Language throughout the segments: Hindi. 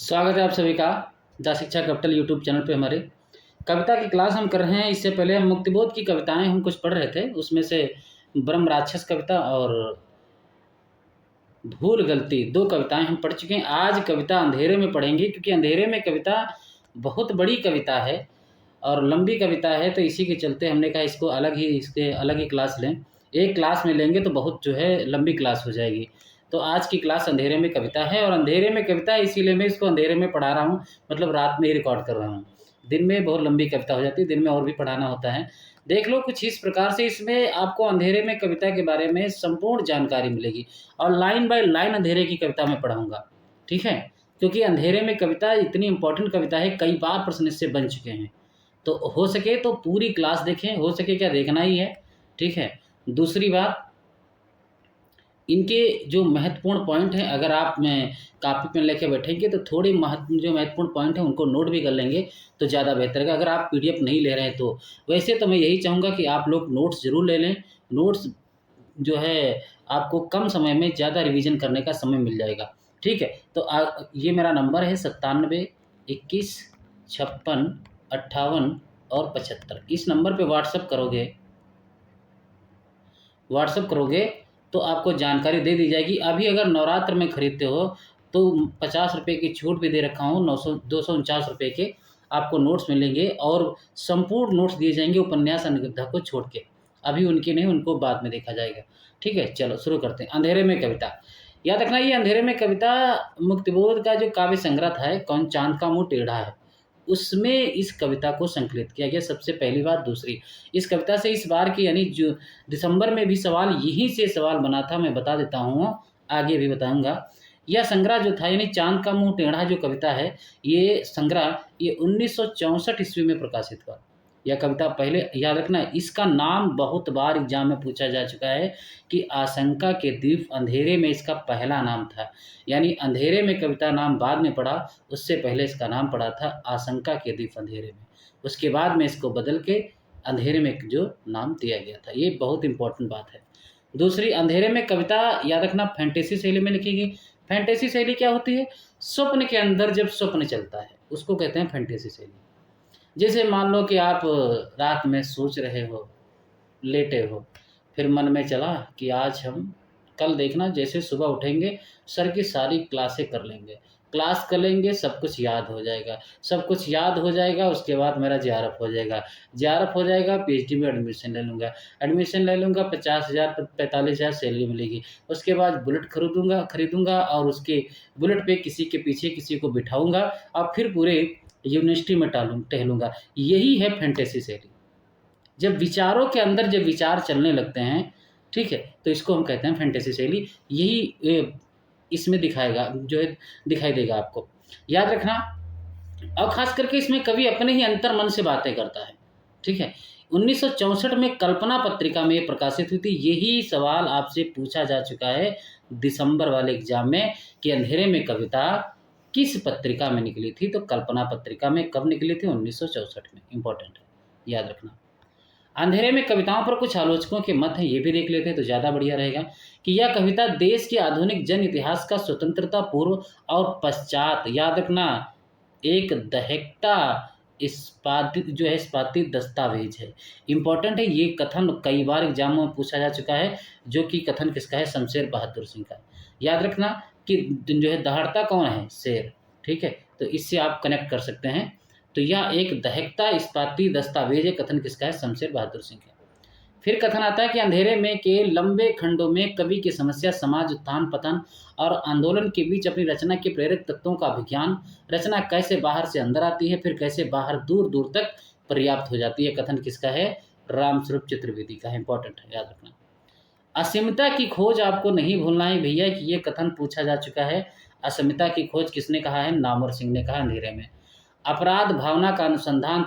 स्वागत है आप सभी का द शिक्षा कैपिटल यूट्यूब चैनल पे। हमारे कविता की क्लास हम कर रहे हैं। इससे पहले हम मुक्तिबोध की कविताएं हम कुछ पढ़ रहे थे, उसमें से ब्रह्म राक्षस कविता और भूल गलती दो कविताएं हम पढ़ चुके हैं। आज कविता अंधेरे में पढ़ेंगे, क्योंकि अंधेरे में कविता बहुत बड़ी कविता है और लंबी कविता है, तो इसी के चलते हमने कहा इसको इसके अलग ही क्लास लें। एक क्लास में लेंगे तो बहुत जो है लंबी क्लास हो जाएगी। तो आज की क्लास अंधेरे में कविता है, और अंधेरे में कविता है इसीलिए मैं इसको अंधेरे में पढ़ा रहा हूँ, मतलब रात में ही रिकॉर्ड कर रहा हूँ। दिन में बहुत लंबी कविता हो जाती है, दिन में और भी पढ़ाना होता है। देख लो कुछ इस प्रकार से इसमें आपको अंधेरे में कविता के बारे में संपूर्ण जानकारी मिलेगी, और लाइन बाय लाइन अंधेरे की कविता मैं पढ़ाऊँगा, ठीक है। क्योंकि अंधेरे में कविता इतनी इंपॉर्टेंट कविता है, कई बार प्रश्न इससे बन चुके हैं। तो हो सके तो पूरी क्लास देखें, हो सके क्या देखना ही है, ठीक है। दूसरी बात, इनके जो महत्वपूर्ण पॉइंट हैं, अगर आप में कॉपी पेन लेके बैठेंगे तो थोड़े जो महत्वपूर्ण पॉइंट हैं उनको नोट भी कर लेंगे तो ज़्यादा बेहतर है। अगर आप पीडीएफ नहीं ले रहे हैं तो वैसे तो मैं यही चाहूँगा कि आप लोग नोट्स ज़रूर ले लें। नोट्स जो है आपको कम समय में ज़्यादा रिवीजन करने का समय मिल जाएगा, ठीक है। तो ये मेरा नंबर है 97 21 56 58 और 75। इस नंबर पे व्हाट्सअप करोगे तो आपको जानकारी दे दी जाएगी। अभी अगर नवरात्र में खरीदते हो तो 50 रुपये की छूट भी दे रखा हूँ। 249 रुपये के आपको नोट्स मिलेंगे, और संपूर्ण नोट्स दिए जाएंगे उपन्यास अनुगद्धा को छोड़ के। अभी उनके नहीं, उनको बाद में देखा जाएगा, ठीक है। चलो शुरू करते हैं। अंधेरे में कविता, याद रखना ये अंधेरे में कविता मुक्तिबोध का जो काव्य संग्रह था, कौन चांद का मुँह टेढ़ा है, उसमें इस कविता को संकलित किया गया। सबसे पहली बात। दूसरी, इस कविता से इस बार की यानी जो दिसंबर में भी सवाल यहीं से सवाल बना था, मैं बता देता हूँ, आगे भी बताऊंगा। यह संग्रह जो था यानी चांद का मुंह टेढ़ा जो कविता है, ये संग्रह ये 1964 ईस्वी में प्रकाशित हुआ। यह कविता पहले याद रखना, इसका नाम बहुत बार एग्जाम में पूछा जा चुका है कि आशंका के द्वीप अंधेरे में इसका पहला नाम था। यानी अंधेरे में कविता नाम बाद में पड़ा, उससे पहले इसका नाम पड़ा था आशंका के द्वीप अंधेरे में। उसके बाद में इसको बदल के अंधेरे में जो नाम दिया गया था। ये बहुत इंपॉर्टेंट बात है। दूसरी, अंधेरे में कविता याद रखना फैंटेसी शैली में लिखी गई। फैंटेसी शैली क्या होती है? स्वप्न के अंदर जब स्वप्न चलता है उसको कहते हैं फैंटेसी शैली। जैसे मान लो कि आप रात में सोच रहे हो, लेटे हो, फिर मन में चला कि आज हम कल देखना जैसे सुबह उठेंगे सर की सारी क्लासें कर लेंगे, क्लास कर लेंगे, सब कुछ याद हो जाएगा, सब कुछ याद हो जाएगा, उसके बाद मेरा जेआरएफ हो जाएगा, जेआरएफ हो जाएगा, पीएचडी में एडमिशन ले लूँगा, एडमिशन ले लूँगा, 50,000 45,000 सैलरी मिलेगी, उसके बाद बुलेट खरीदूँगा और उसके बुलेट पे किसी के पीछे किसी को बिठाऊँगा और फिर पूरे यूनिवर्सिटी में टहलूँगा। यही है फैंटेसी शैली। जब विचारों के अंदर जब विचार चलने लगते हैं, ठीक है, तो इसको हम कहते हैं फैंटेसी शैली। यही इसमें दिखाई देगा आपको, याद रखना। और ख़ास करके इसमें कवि अपने ही अंतर्मन से बातें करता है, ठीक है। 1964 में कल्पना पत्रिका में ये प्रकाशित हुई थी। यही सवाल आपसे पूछा जा चुका है दिसंबर वाले एग्जाम में कि अंधेरे में कविता किस पत्रिका में निकली थी। तो कल्पना पत्रिका में कब निकली थी? 1964 में। इंपॉर्टेंट है, याद रखना। अंधेरे में कविताओं पर कुछ आलोचकों के मत हैं, ये भी देख लेते हैं तो ज़्यादा बढ़िया रहेगा। कि यह कविता देश के आधुनिक जन इतिहास का स्वतंत्रता पूर्व और पश्चात, याद रखना, एक दहकता इस्पाती दस्तावेज है। इंपॉर्टेंट है ये कथन, कई बार एग्जामों में पूछा जा चुका है। जो कि कथन किसका है? शमशेर बहादुर सिंह का। याद रखना कि जो है दहाड़ता कौन है? शेर, ठीक है। तो इससे आप कनेक्ट कर सकते हैं। तो यह एक दहकता इस्पाती दस्तावेज है, कथन किसका है? शमशेर बहादुर सिंह का। फिर कथन आता है कि अंधेरे में के लंबे खंडों में कवि की समस्या समाज उत्थान पतन और आंदोलन के बीच अपनी रचना के प्रेरक तत्वों का अभिज्ञान, रचना कैसे बाहर से अंदर आती है, फिर कैसे बाहर दूर दूर तक पर्याप्त हो जाती है। कथन किसका है? रामस्वरूप चतुर्वेदी का है। इंपॉर्टेंट है, याद रखना। असीमता की खोज आपको नहीं भूलना है भैया कि ये कथन पूछा जा चुका है। असीमता की खोज किसने कहा है? नामवर सिंह ने कहा अंधेरे में। अपराध भावना का अनुसंधान,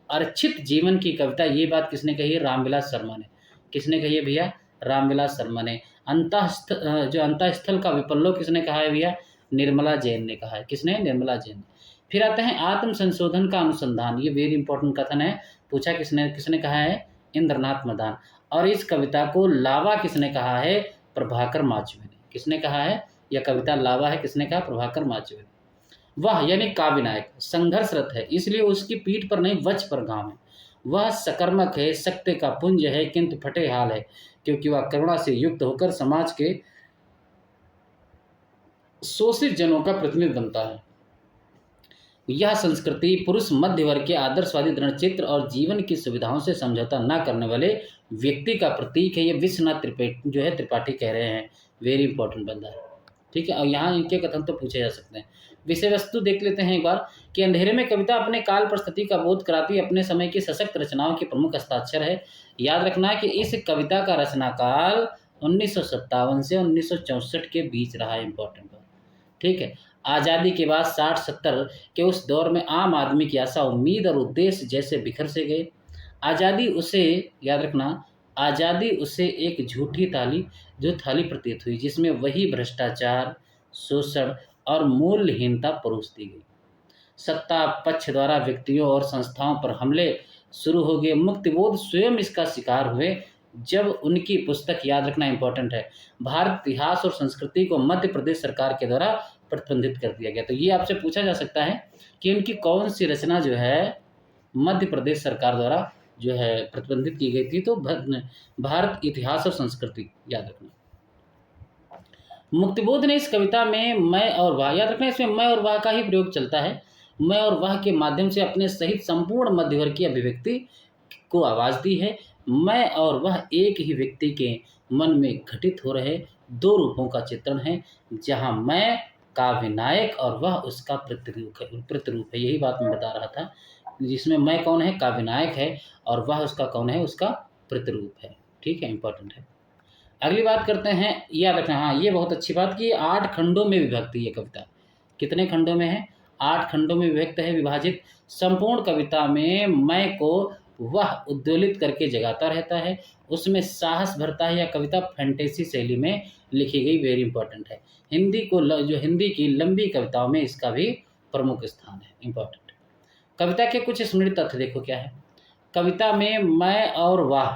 अर्चित जीवन की कविता, ये बात किसने कही है? रामविलास शर्मा ने। किसने कही है भैया? रामविलास शर्मा ने। अंतःस्थल का विपल्लो किसने कहा है भैया? निर्मला जैन ने कहा है। किसने? निर्मला जैन ने। फिर आता है आत्म संशोधन का अनुसंधान, ये वेरी इंपॉर्टेंट कथन है। पूछा किसने कहा है? इंद्रनाथ मदान। और इस कविता को लावा किसने कहा है? प्रभाकर माचवे ने। किसने कहा है? यह कविता लावा है, किसने कहा? प्रभाकर माचवे ने। वह यानी काव्यनायक संघर्षरत है, इसलिए उसकी पीठ पर नहीं वक्ष पर घाव है। वह सकर्मक है, सत्य का पुंज है, किंतु फटे हाल है, क्योंकि वह करुणा से युक्त होकर समाज के शोषित जनों का प्रतिनिधि बनता है। यह संस्कृति पुरुष मध्य वर्ग के आदर्शवादी दृढ़चित्र और जीवन की सुविधाओं से समझौता न करने वाले व्यक्ति का प्रतीक है। ये विश्वनाथ त्रिपाठी कह रहे हैं। वेरी इंपॉर्टेंट बंदा है, ठीक है। और यहाँ इनके कथन तो पूछे जा सकते हैं। विषय वस्तु देख लेते हैं एक बार कि अंधेरे में कविता अपने काल परिस्थिति का बोध कराती अपने समय की सशक्त रचनाओं की प्रमुख हस्ताक्षर है। याद रखना कि इस कविता का रचना काल 1957 से 1964 के बीच रहा है। इंपॉर्टेंट, ठीक है। आज़ादी के बाद 60-70 के उस दौर में आम आदमी की आशा, उम्मीद और उद्देश्य जैसे बिखर से गए। आज़ादी उसे, याद रखना, आज़ादी उसे एक झूठी थाली प्रतीत हुई, जिसमें वही भ्रष्टाचार, शोषण और मूल्यहीनता परोसती गई। सत्ता पक्ष द्वारा व्यक्तियों और संस्थाओं पर हमले शुरू हो गए। मुक्तिबोध स्वयं इसका शिकार हुए जब उनकी पुस्तक, याद रखना इंपॉर्टेंट है, भारत इतिहास और संस्कृति को मध्य प्रदेश सरकार के द्वारा प्रतिबंधित कर दिया गया। तो ये आपसे पूछा जा सकता है कि उनकी कौन सी रचना जो है मध्य प्रदेश सरकार द्वारा जो है प्रतिबंधित की गई थी। तो भारत इतिहास और संस्कृति, याद रखना। मुक्तिबोध ने इस कविता में मैं और वाह, याद रखना, इसमें मैं और वाह का ही प्रयोग चलता है। मैं और वाह के माध्यम से अपने सहित संपूर्ण मध्यवर्ग की अभिव्यक्ति को आवाज़ दी है। मैं और वह एक ही व्यक्ति के मन में घटित हो रहे दो रूपों का चित्रण है, जहाँ मैं काव्य नायक और वह उसका प्रतिरूप है। यही बात मैं बता रहा था, जिसमें मैं कौन है, काव्य नायक है, और वह उसका कौन है, उसका प्रतिरूप है। ठीक है, इंपॉर्टेंट है। अगली बात करते हैं, याद रखना, हाँ ये बहुत अच्छी बात कि 8 खंडों में विभक्त है ये कविता। कितने खंडों में है? 8 खंडों में विभक्त है, विभाजित। संपूर्ण कविता में मैं को वह उद्वेलित करके जगाता रहता है, उसमें साहस भरता है। यह कविता फैंटेसी शैली में लिखी गई, वेरी इंपॉर्टेंट है। हिंदी की लंबी कविताओं में इसका भी प्रमुख स्थान है, इंपॉर्टेंट। कविता के कुछ स्मृति तथ्य देखो क्या है। कविता में मैं और वाह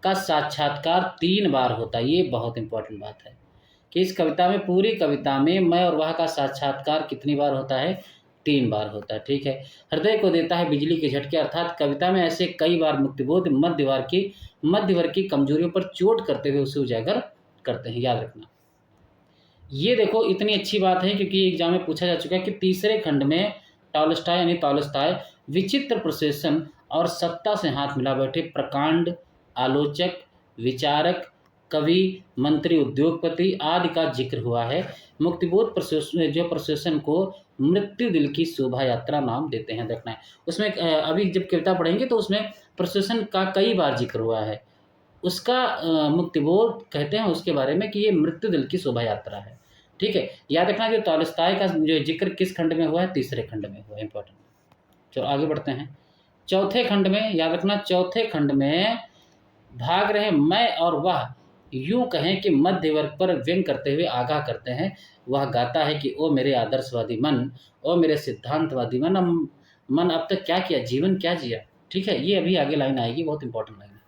का साक्षात्कार 3 बार होता है। ये बहुत इंपॉर्टेंट बात है कि इस कविता में, पूरी कविता में मैं और वाह का साक्षात्कार कितनी बार होता है? 3 बार होता है, ठीक है। हृदय को देता है बिजली के झटके, अर्थात कविता में ऐसे कई बार मुक्तिबोध मध्य वर्ग की कमजोरियों पर चोट करते हुए उसे उजागर करते हैं, याद रखना। ये देखो इतनी अच्छी बात है क्योंकि एग्जाम में पूछा जा चुका है कि तीसरे खंड में टॉलस्टॉय विचित्र प्रोसेसन और सत्ता से हाथ मिला बैठे प्रकांड, आलोचक, विचारक, कवि, मंत्री, उद्योगपति आदि का जिक्र हुआ है। मुक्तिबोध प्रोसेसन को मृत्यु दिल की शोभा यात्रा नाम देते हैं, देखना है। उसमें अभी जब कविता पढ़ेंगे तो उसमें प्रोसेसन का कई बार जिक्र हुआ है। उसका मुक्तिबोध कहते हैं उसके बारे में कि ये मृत्यु दिल की शोभा यात्रा है, ठीक है। याद रखना जो टॉलस्टॉय का जो जिक्र किस खंड में हुआ है? तीसरे खंड में हुआ है, इंपॉर्टेंट। चलो आगे बढ़ते हैं। चौथे खंड में, याद रखना, चौथे खंड में भाग रहे मैं और वह यूं कहें कि मध्य वर्ग पर व्यंग करते हुए आगाह करते हैं। वह गाता है कि ओ मेरे आदर्शवादी मन, ओ मेरे सिद्धांतवादी मन अब तक क्या किया, जीवन क्या जिया, ठीक है। ये अभी आगे लाइन आएगी, बहुत इंपॉर्टेंट लाइन है।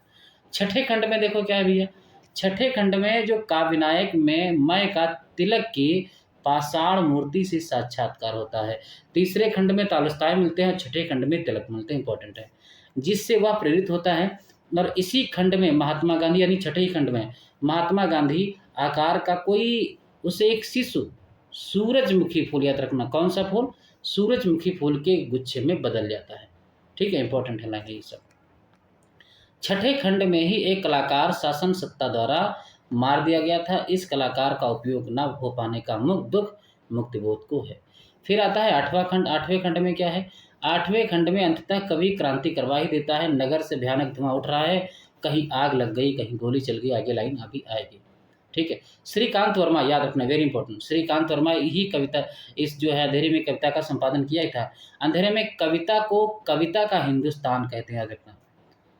छठे खंड में देखो क्या है भैया। छठे खंड में जो काव्यनायक में मैं का तिलक की पाषाण मूर्ति से साक्षात्कार होता है। तीसरे खंड में टॉलस्टॉय मिलते हैं, छठे खंड में तिलक मिलते हैं, इंपॉर्टेंट है, जिससे वह प्रेरित होता है। और इसी खंड में महात्मा गांधी, यानी छठे खंड में महात्मा गांधी आकार का कोई उसे एक शिशु सूरजमुखी फूल, याद रखना, कौन सा फूल? सूरजमुखी फूल के गुच्छे में बदल जाता है, ठीक है, इंपॉर्टेंट है लाइन ये सब। छठे खंड में ही एक कलाकार शासन सत्ता द्वारा मार दिया गया था। इस कलाकार का उपयोग न हो पाने का दुख मुक्तिबोध को है। फिर आता है 8वां खंड। 8वें खंड में क्या है? 8वें खंड में अंततः कवि क्रांति करवा ही देता है। नगर से भयानक धुआं उठ रहा है, कहीं आग लग गई, कहीं गोली चल गई, आगे लाइन अभी आएगी, ठीक है। श्रीकांत वर्मा, याद रखना, वेरी इंपॉर्टेंट, श्रीकांत वर्मा ही कविता, इस जो है अंधेरे में कविता का संपादन किया था। अंधेरे में कविता को कविता का हिंदुस्तान कहते हैं, याद रखना।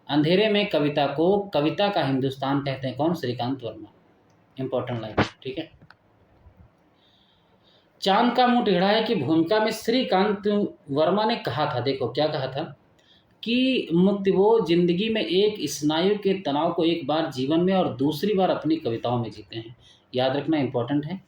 अंधेरे में कविता को कविता का हिंदुस्तान कहते हैं, कौन? श्रीकांत वर्मा, इंपॉर्टेंट लाइन, ठीक है। चांद का मुंह टेढ़ा है की भूमिका में श्रीकांत वर्मा ने कहा था, देखो क्या कहा था, कि मुक्तिबोध जिंदगी में एक स्नायु के तनाव को एक बार जीवन में और दूसरी बार अपनी कविताओं में जीते हैं, याद रखना, इंपॉर्टेंट है।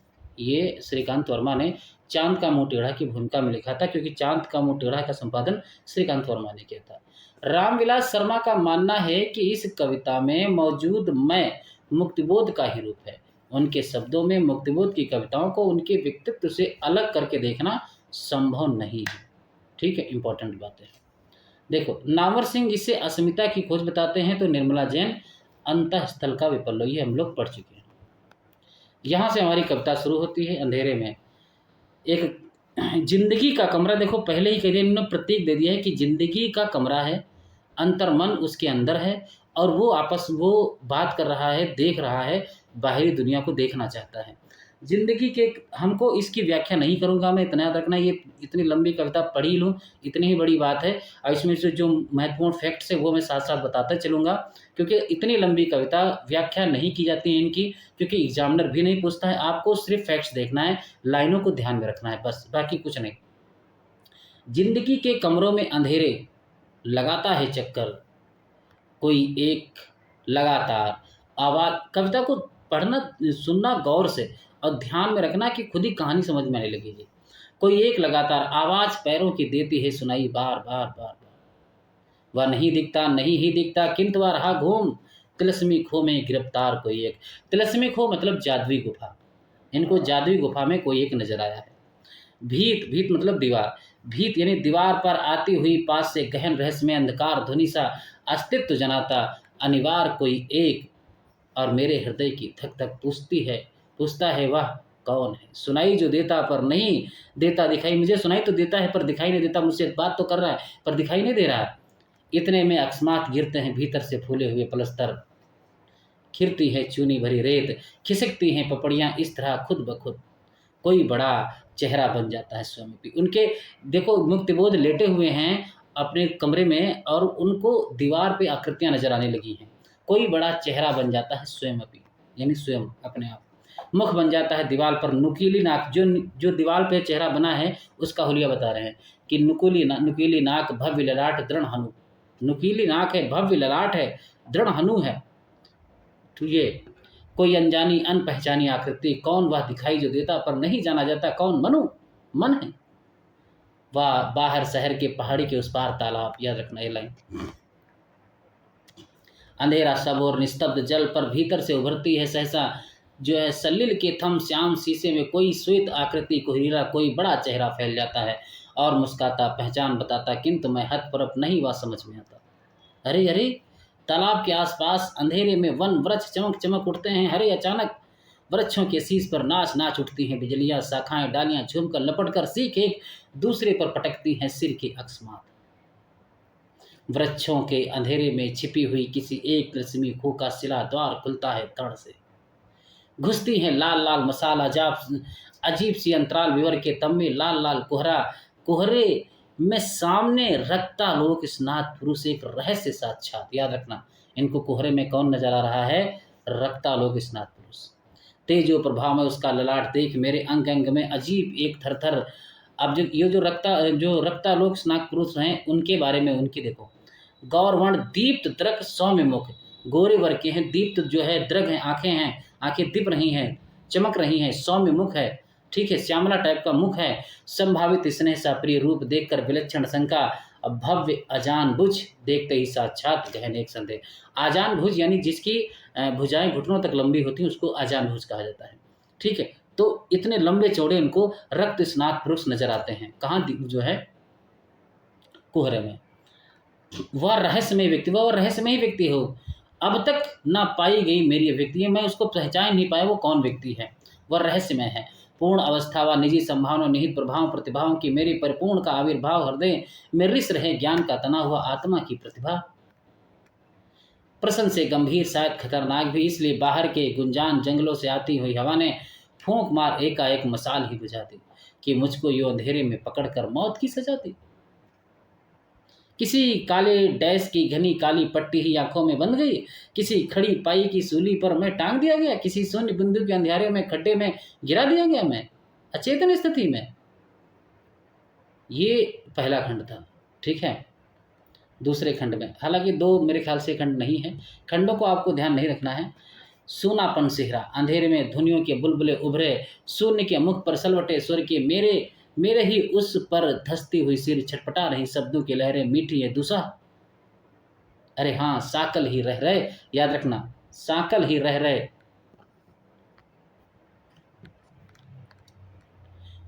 ये श्रीकांत वर्मा ने चाँद का मुँह टेढ़ा की भूमिका में लिखा था, क्योंकि चाँद का मुँह टेढ़ा का संपादन श्रीकांत वर्मा ने किया था। रामविलास शर्मा का मानना है कि इस कविता में मौजूद मैं मुक्तिबोध का ही रूप है। उनके शब्दों में मुक्तिबोध की कविताओं को उनके व्यक्तित्व से अलग करके देखना संभव नहीं है। ठीक है, इम्पोर्टेंट बात है। देखो, नावर सिंह इसे अस्मिता की खोज बताते हैं, तो निर्मला जैन अंतःस्थल का विपल्य, ये हम लोग पढ़ चुके हैं। यहाँ से हमारी कविता शुरू होती है। अंधेरे में एक जिंदगी का कमरा, देखो पहले ही कह दिया, इन्होंने प्रतीक दे दिया है कि जिंदगी का कमरा है, अंतर्मन उसके अंदर है, और वो बात कर रहा है, देख रहा है, बाहरी दुनिया को देखना चाहता है। ज़िंदगी के, हमको इसकी व्याख्या नहीं करूँगा मैं, इतना याद रखना, ये इतनी लंबी कविता पढ़ ही लूँ, इतनी ही बड़ी बात है। और इसमें से जो महत्वपूर्ण फैक्ट्स है वो मैं साथ-साथ बताता चलूँगा, क्योंकि इतनी लंबी कविता व्याख्या नहीं की जाती है इनकी, क्योंकि एग्ज़ामिनर भी नहीं पूछता है, आपको सिर्फ़ फैक्ट्स देखना है, लाइनों को ध्यान में रखना है बस, बाकी कुछ नहीं। ज़िंदगी के कमरों में अंधेरे लगाता है चक्कर कोई एक लगातार आवाज़, कविता को पढ़ना सुनना गौर से और ध्यान में रखना कि खुद ही कहानी समझ में आने लगेगी। कोई एक लगातार आवाज़ पैरों की देती है सुनाई बार बार बार बार, वह नहीं दिखता नहीं ही दिखता किंतु वह रहा घूम, तिलस्मी खो में गिरफ्तार कोई एक। तिलस्मी खो मतलब जादुई गुफा, इनको जादुई गुफा में कोई एक नजर आया है। भीत, भीत मतलब दीवार, भीत यानी दीवार पर आती हुई पास से गहन रहस्य में अंधकार ध्वनि सा अस्तित्व जनाता अनिवार्य कोई एक, और मेरे हृदय की धक धक पूछता है वह कौन है। सुनाई जो देता पर नहीं देता दिखाई, मुझे सुनाई तो देता है पर दिखाई नहीं देता, मुझसे बात तो कर रहा है पर दिखाई नहीं दे रहा। इतने में अकस्मात गिरते हैं भीतर से फूले हुए पलस्तर, खिरती है चूनी भरी रेत, खिसकती हैं पपड़ियाँ इस तरह खुद ब खुद, कोई बड़ा चेहरा बन जाता है स्वयं भी। उनके देखो मुक्तिबोध लेटे हुए हैं अपने कमरे में, और उनको दीवार पे आकृतियाँ नज़र आने लगी हैं। कोई बड़ा चेहरा बन जाता है स्वयं भी, यानी स्वयं अपने आप। मुख बन जाता है दीवार पर, नुकीली नाक, जो दीवार पे चेहरा बना है उसका हुलिया बता रहे हैं कि नुकीली नाक भव्य ललाट दृढ़ हनु, नुकीली नाक है, भव्य ललाट है, दृढ़ हनु है। तो ये कोई अनजानी अनपहचानी आकृति, कौन वह दिखाई जो देता पर नहीं जाना जाता, कौन मन है वह बाहर शहर के पहाड़ी के उस पार तालाब। याद रखना ये लाइन। अंधेरा सब और निस्तब्ध जल पर भीतर से उभरती है सहसा जो है सलिल के थम श्याम शीशे में कोई श्वेत आकृति कोहिरा, कोई बड़ा चेहरा फैल जाता है और मुस्काता पहचान बताता, किंतु मैं हतप्रभ नहीं वह समझ में आता। अरे अरे, तालाब के आसपास अंधेरे में वन वृक्ष चमक चमक उठते हैं। हरे अचानक वृक्षों के शीश पर नाच नाच उठती हैं बिजलियां, शाखाएं डालियां झूमकर लपटकर सीख एक दूसरे पर पटकती हैं सिर के अकस्मात। वृक्षों के अंधेरे में छिपी हुई किसी एक रश्मि खू का सिला द्वार खुलता है तड़ से, घुसती हैं लाल लाल मसाला जाप, अजीब सी अंतराल विवर के तम्मे लाल लाल कोहरे में सामने रखता लोक स्नात पुरुष एक रहस्य साक्षात। याद रखना, इनको कोहरे में कौन नजर आ रहा है, रखता लोक स्नात पुरुष। तेजो प्रभाव में उसका ललाट देख मेरे अंग अंग में अजीब एक थरथर। अब ये जो रक्ता लोक स्नात पुरुष हैं उनके बारे में उनकी देखो, गौरवर्ण दीप्त दृक सौम्य मुख, गोरे वर्ग के हैं, दीप्त जो है दृग हैं, आंखें हैं, आंखें दीप रही हैं, चमक रही हैं, सौम्य मुख है, ठीक है, श्यामला टाइप का मुख है, संभावित स्नेह सा प्रिय रूप देखकर विलक्षण शंका, भव्य अजान बुझ देखते ही साक्षात गहन एक संदेह। आजान भुज यानी जिसकी भुजाएं घुटनों तक लंबी होती हैं उसको आजान भुज कहा जाता है, ठीक है। तो इतने लंबे चौड़े उनको रक्त स्नात पुरुष नजर आते हैं, कहाँ जो है, कोहरे में। वह रहस्यमय व्यक्ति, वह रहस्यमय व्यक्ति हो, अब तक ना पाई गई मेरी व्यक्ति है, मैं उसको पहचान नहीं पाया वो कौन व्यक्ति है, वह रहस्यमय है। पूर्ण अवस्था व निजी संभावना निहित प्रभाव प्रतिभाओं की मेरी परिपूर्ण का आविर्भाव, हृदय में रिस रहे ज्ञान का तना हुआ आत्मा की प्रतिभा। प्रश्न से गंभीर शायद खतरनाक भी इसलिए बाहर के गुंजान जंगलों से आती हुई हवा ने फूंक मार एकाएक मसाल ही बुझा दी कि मुझको यो अंधेरे में पकड़कर मौत की सजा दी। किसी काले डैश की घनी काली पट्टी ही आंखों में बंध गई, किसी खड़ी पाई की सूली पर मैं टांग दिया गया, किसी शून्य बिंदु के अंधेरे में खड्डे में गिरा दिया गया मैं अचेतन स्थिति में। ये पहला खंड था, ठीक है। दूसरे खंड में, हालांकि दो मेरे ख्याल से खंड नहीं है, खंडों को आपको ध्यान नहीं रखना है। सूनापन सिहरा, अंधेरे में ध्वनियों के बुलबुले उभरे, शून्य के मुख पर सलवटे स्वर के मेरे मेरे ही उस पर धंसती हुई सिर छटपटा रही, शब्दों की लहरें मीठी है दुसा। अरे हाँ, साकल ही रह रहे, याद रखना, साकल ही रह रहे,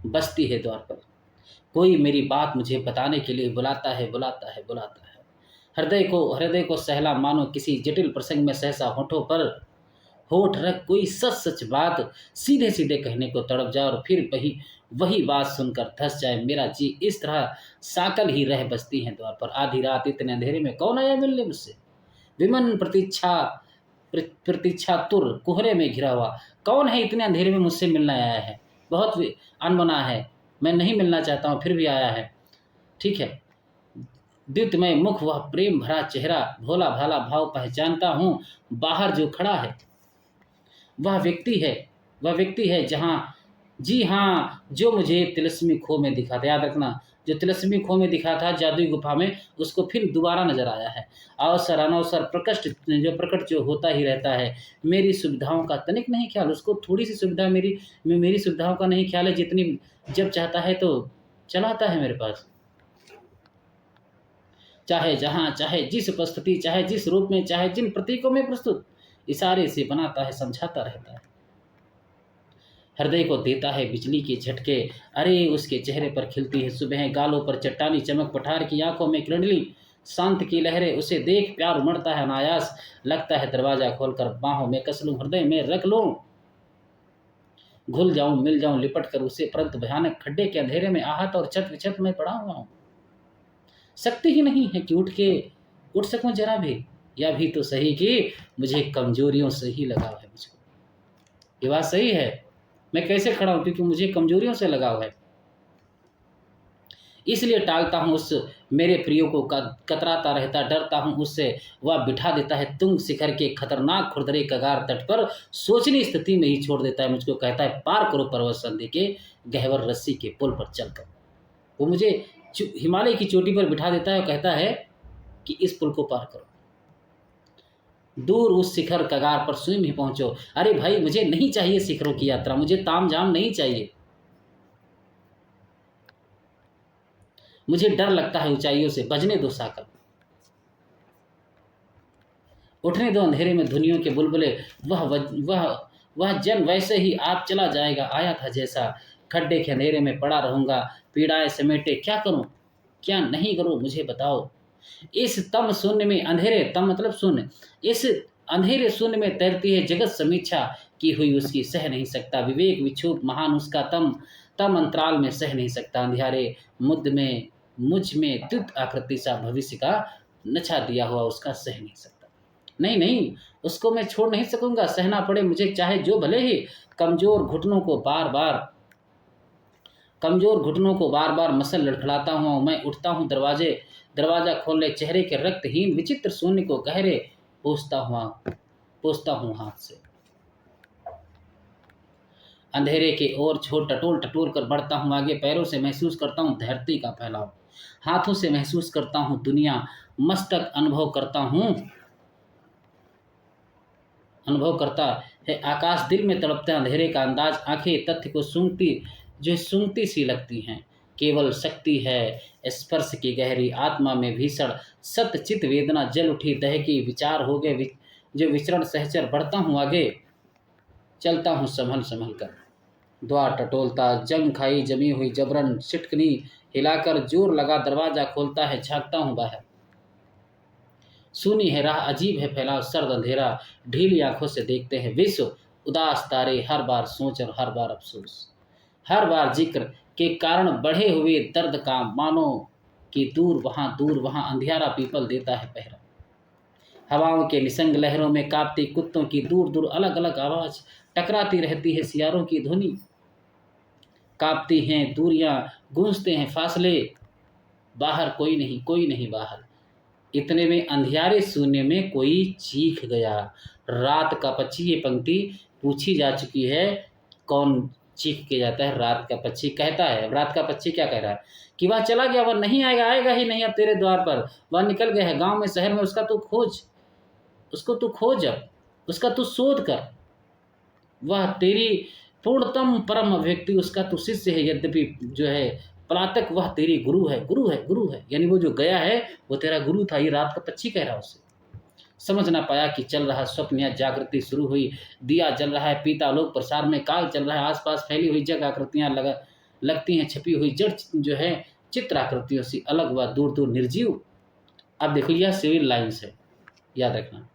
बसती है द्वार पर। कोई मेरी बात मुझे बताने के लिए बुलाता है, बुलाता है, बुलाता है। हृदय को सहला, मानो किसी जटिल प्रसंग में सहसा होठों पर होठ रख कोई सच सच बात सीधे सीधे कहने को तड़प जाए, और फिर वही वही बात सुनकर धस जाए मेरा जी। इस तरह साकल ही रह बसती हैं द्वार पर। आधी रात इतने अंधेरे में कौन आया मिलने मुझसे? विमन प्रतीक्षा तुर कोहरे में घिरा हुआ, कौन है इतने अंधेरे में मुझसे मिलने आया है? बहुत अनबना है, मैं नहीं मिलना चाहता हूँ, फिर भी आया है। ठीक है, द्युतिमय मुख, वह प्रेम भरा चेहरा, भोला भाला भाव पहचानता हूँ। बाहर जो खड़ा है वह व्यक्ति है जहाँ, जी हाँ, जो मुझे तिलस्मी खो में दिखा था। याद रखना, जो तिलस्मी खो में दिखा था जादुई गुफा में, उसको फिर दोबारा नजर आया है। अवसर अनवसर प्रकट जो होता ही रहता है। मेरी सुविधाओं का तनिक नहीं ख्याल, उसको थोड़ी सी सुविधा मेरी सुविधाओं का नहीं ख्याल है, जितनी जब चाहता है तो चलाता है मेरे पास। चाहे जहाँ, चाहे जिस उपस्थिति, चाहे जिस रूप में, चाहे जिन प्रतीकों में प्रस्तुत, इशारे से बनाता है, समझाता रहता है। हृदय को देता है बिजली के झटके, अरे उसके चेहरे पर खिलती है सुबह, गालों पर चट्टानी चमक, पठार की आंखों में किरणली शांत की लहरें, उसे देख प्यार उमड़ता है अनायास, लगता है दरवाजा खोलकर बाहों में कस लूं, हृदय में रख लूं, घुल जाऊं, मिल जाऊं, लिपट कर उसे, परंतु भयानक खड्डे के अंधेरे में आहत और छत विछत में पड़ा हुआ हूँ। शक्ति ही नहीं है कि उठ सकूं जरा भी, या भी तो सही कि मुझे कमजोरियों से ही लगाव है मुझको। ये बात सही है, मैं कैसे खड़ा हूं? क्योंकि मुझे कमजोरियों से लगाव है, इसलिए टालता हूं उस मेरे प्रियो को, कतराता रहता, डरता हूं उससे। वह बिठा देता है तुंग शिखर के खतरनाक खुरदरे कगार तट पर, सोचनी स्थिति में ही छोड़ देता है मुझको, कहता है पार करो पर्वत संधि के गहवर रस्सी के पुल पर चलकर। वो मुझे हिमालय की चोटी पर बिठा देता है और कहता है कि इस पुल को पार करो, दूर उस शिखर कगार पर स्वयं ही पहुंचो। अरे भाई, मुझे नहीं चाहिए शिखरों की यात्रा, मुझे तामझाम नहीं चाहिए, मुझे डर लगता है ऊंचाइयों से, बजने दो साकल, उठने दो अंधेरे में ध्वनियों के बुलबुले। वह जन वैसे ही आप चला जाएगा, आया था जैसा, खड्डे के अंधेरे में पड़ा रहूंगा, पीड़ाएं समेटे क्या करूं क्या नहीं करूं, मुझे बताओ। इस तम शून्य में, अंधेरे, तम मतलब शून्य, इस अंधेरे शून्य में तैरती है जगत, समीक्षा की हुई उसकी सह नहीं सकता, विवेक विक्षुब्ध महान उसका तम तम अंतराल में सह नहीं सकता, अंधियारे मुझ में द्युत आकृति सा भविष्य का नछा दिया हुआ उसका सह नहीं सकता। नहीं, उसको मैं छोड़ नहीं सकूंगा, सहना पड़े मुझे चाहे जो, भले ही कमजोर घुटनों को बार बार मसल लड़खड़ाता हूँ मैं, उठता हूँ दरवाजा खोलने, चेहरे के रक्तहीन विचित्र शून्य को गहरे पोंछता हूँ हाथ से, अंधेरे के ओर छोड़ टटोल कर बढ़ता हूँ आगे, पैरों से महसूस करता हूँ धरती का फैलाव, हाथों से महसूस करता हूँ दुनिया, मस्तक अनुभव करता है आकाश, दिल में तड़पता है अंधेरे का अंदाज, आंखें तथ्य को सूंघती सी लगती हैं, केवल शक्ति है स्पर्श की गहरी, आत्मा में भीषण सतचित वेदना जल उठी, दहकी विचार हो गए जो विचरण सहचर, बढ़ता हूँ आगे, चलता हूँ संभल कर, द्वार टटोलता, जंग खाई जमी हुई जबरन सिटकनी हिलाकर जोर लगा दरवाजा खोलता है, झांकता हूँ बाहर, सुनी है राह, अजीब है फैलाव, सर्द अंधेरा, ढीली आंखों से देखते हैं विश्व, उदास तारे, हर बार सोच और हर बार अफसोस, हर बार जिक्र के कारण बढ़े हुए दर्द का, मानो कि दूर वहां अंधियारा पीपल देता है पहरा, हवाओं के निसंग लहरों में कांपती कुत्तों की दूर अलग अलग आवाज, टकराती रहती है सियारों की ध्वनि, कांपती हैं दूरियां, गूंजते हैं फासले, बाहर कोई नहीं बाहर, इतने में अंधियारे शून्य में कोई चीख गया, रात का पक्षी, ये पंक्ति पूछी जा चुकी है, कौन चीख के जाता है? रात का पक्षी कहता है। रात का पक्षी क्या कह रहा है कि वह चला गया, वह नहीं आएगा ही नहीं अब तेरे द्वार पर, वह निकल गया है गांव में शहर में, उसको तू खोज, अब उसका तू शोध कर, वह तेरी पूर्णतम परम अभिव्यक्ति, उसका तू शिष्य है, यद्यपि जो है पलातक वह तेरी गुरु है, गुरु है, गुरु है। यानी वो जो गया है वो तेरा गुरु था। ये रात का पक्षी कह रहा उससे। समझ ना पाया कि चल रहा स्वप्न या जागृति शुरू हुई, दिया जल रहा है पीता लोक प्रसार में, काल चल रहा है आसपास फैली हुई जग आकृतियां लगती हैं छपी हुई जड़ जो है चित्र आकृतियों से अलग व दूर दूर निर्जीव। अब देखो यह सिविल लाइन्स है, याद रखना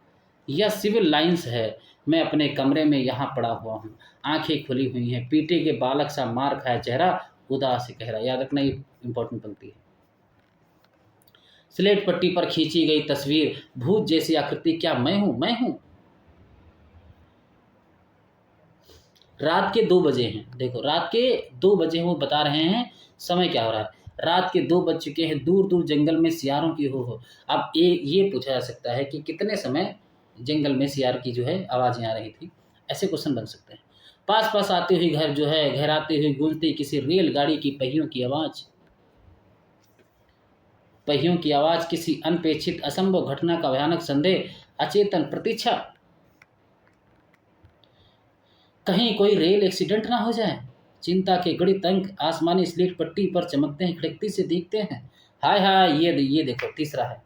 यह सिविल लाइन्स है। मैं अपने कमरे में यहाँ पड़ा हुआ हूँ, आंखें खुली हुई हैं, पीटे के बालक सा मार खाया चेहरा उदास से कह रहा। याद रखना ये इंपॉर्टेंट पंक्ति है। स्लेट पट्टी पर खींची गई तस्वीर, भूत जैसी आकृति, क्या मैं हूं? मैं हूं। रात के 2 बजे हैं, देखो रात के 2 बजे वो बता रहे हैं समय क्या हो रहा है। रात के 2 बज चुके हैं, दूर दूर जंगल में सियारों की हो। अब ये पूछा जा सकता है कि कितने समय जंगल में सियार की जो है आवाज़ें आ रही थी, ऐसे क्वेश्चन बन सकते हैं। पास पास आती हुई घर जो है घहराती हुई गूंजती किसी रेलगाड़ी की पहियों की आवाज़, पहियों की आवाज़, किसी अनपेक्षित असंभव घटना का भयानक संदेह, अचेतन प्रतीक्षा, कहीं कोई रेल एक्सीडेंट ना हो जाए। चिंता के गणित अंक आसमानी स्लेट पट्टी पर चमकते हैं, खिड़कती से दिखते हैं। हाय हाय, ये देखो तीसरा है।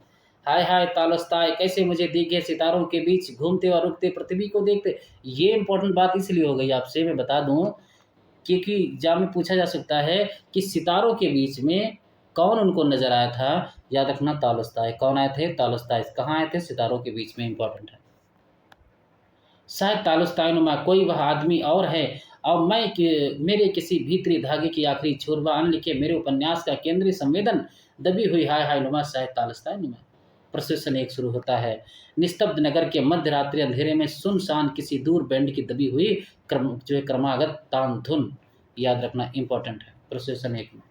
हाय हाय तालस्ताय, कैसे मुझे दिखे सितारों के बीच घूमते और रुकते पृथ्वी को देखते। ये इंपॉर्टेंट बात इसलिए हो गई आपसे, मैं बता दूं, क्योंकि एग्जाम में पूछा जा सकता है कि सितारों के बीच में कौन उनको नजर आया था। याद रखना तालस्ताय, कौन आए थे? तालस्ताय। कहाँ आए थे? सितारों के बीच में, इंपॉर्टेंट है। शायद तालुस्तानुमा कोई वह आदमी और है, और मेरे किसी भीतरी धागे की आखिरी छोर व अनलिखे मेरे उपन्यास का केंद्रीय संवेदन दबी हुई हाय हाय नुमा, शायद तालुस्तानुमा। प्रश्न 1 शुरू होता है। निस्तब्ध नगर के मध्य रात्रि अंधेरे में सुनसान किसी दूर बैंड की दबी हुई जो है क्रमागत तान धुन। याद रखना इंपॉर्टेंट है। प्रश्न 1 में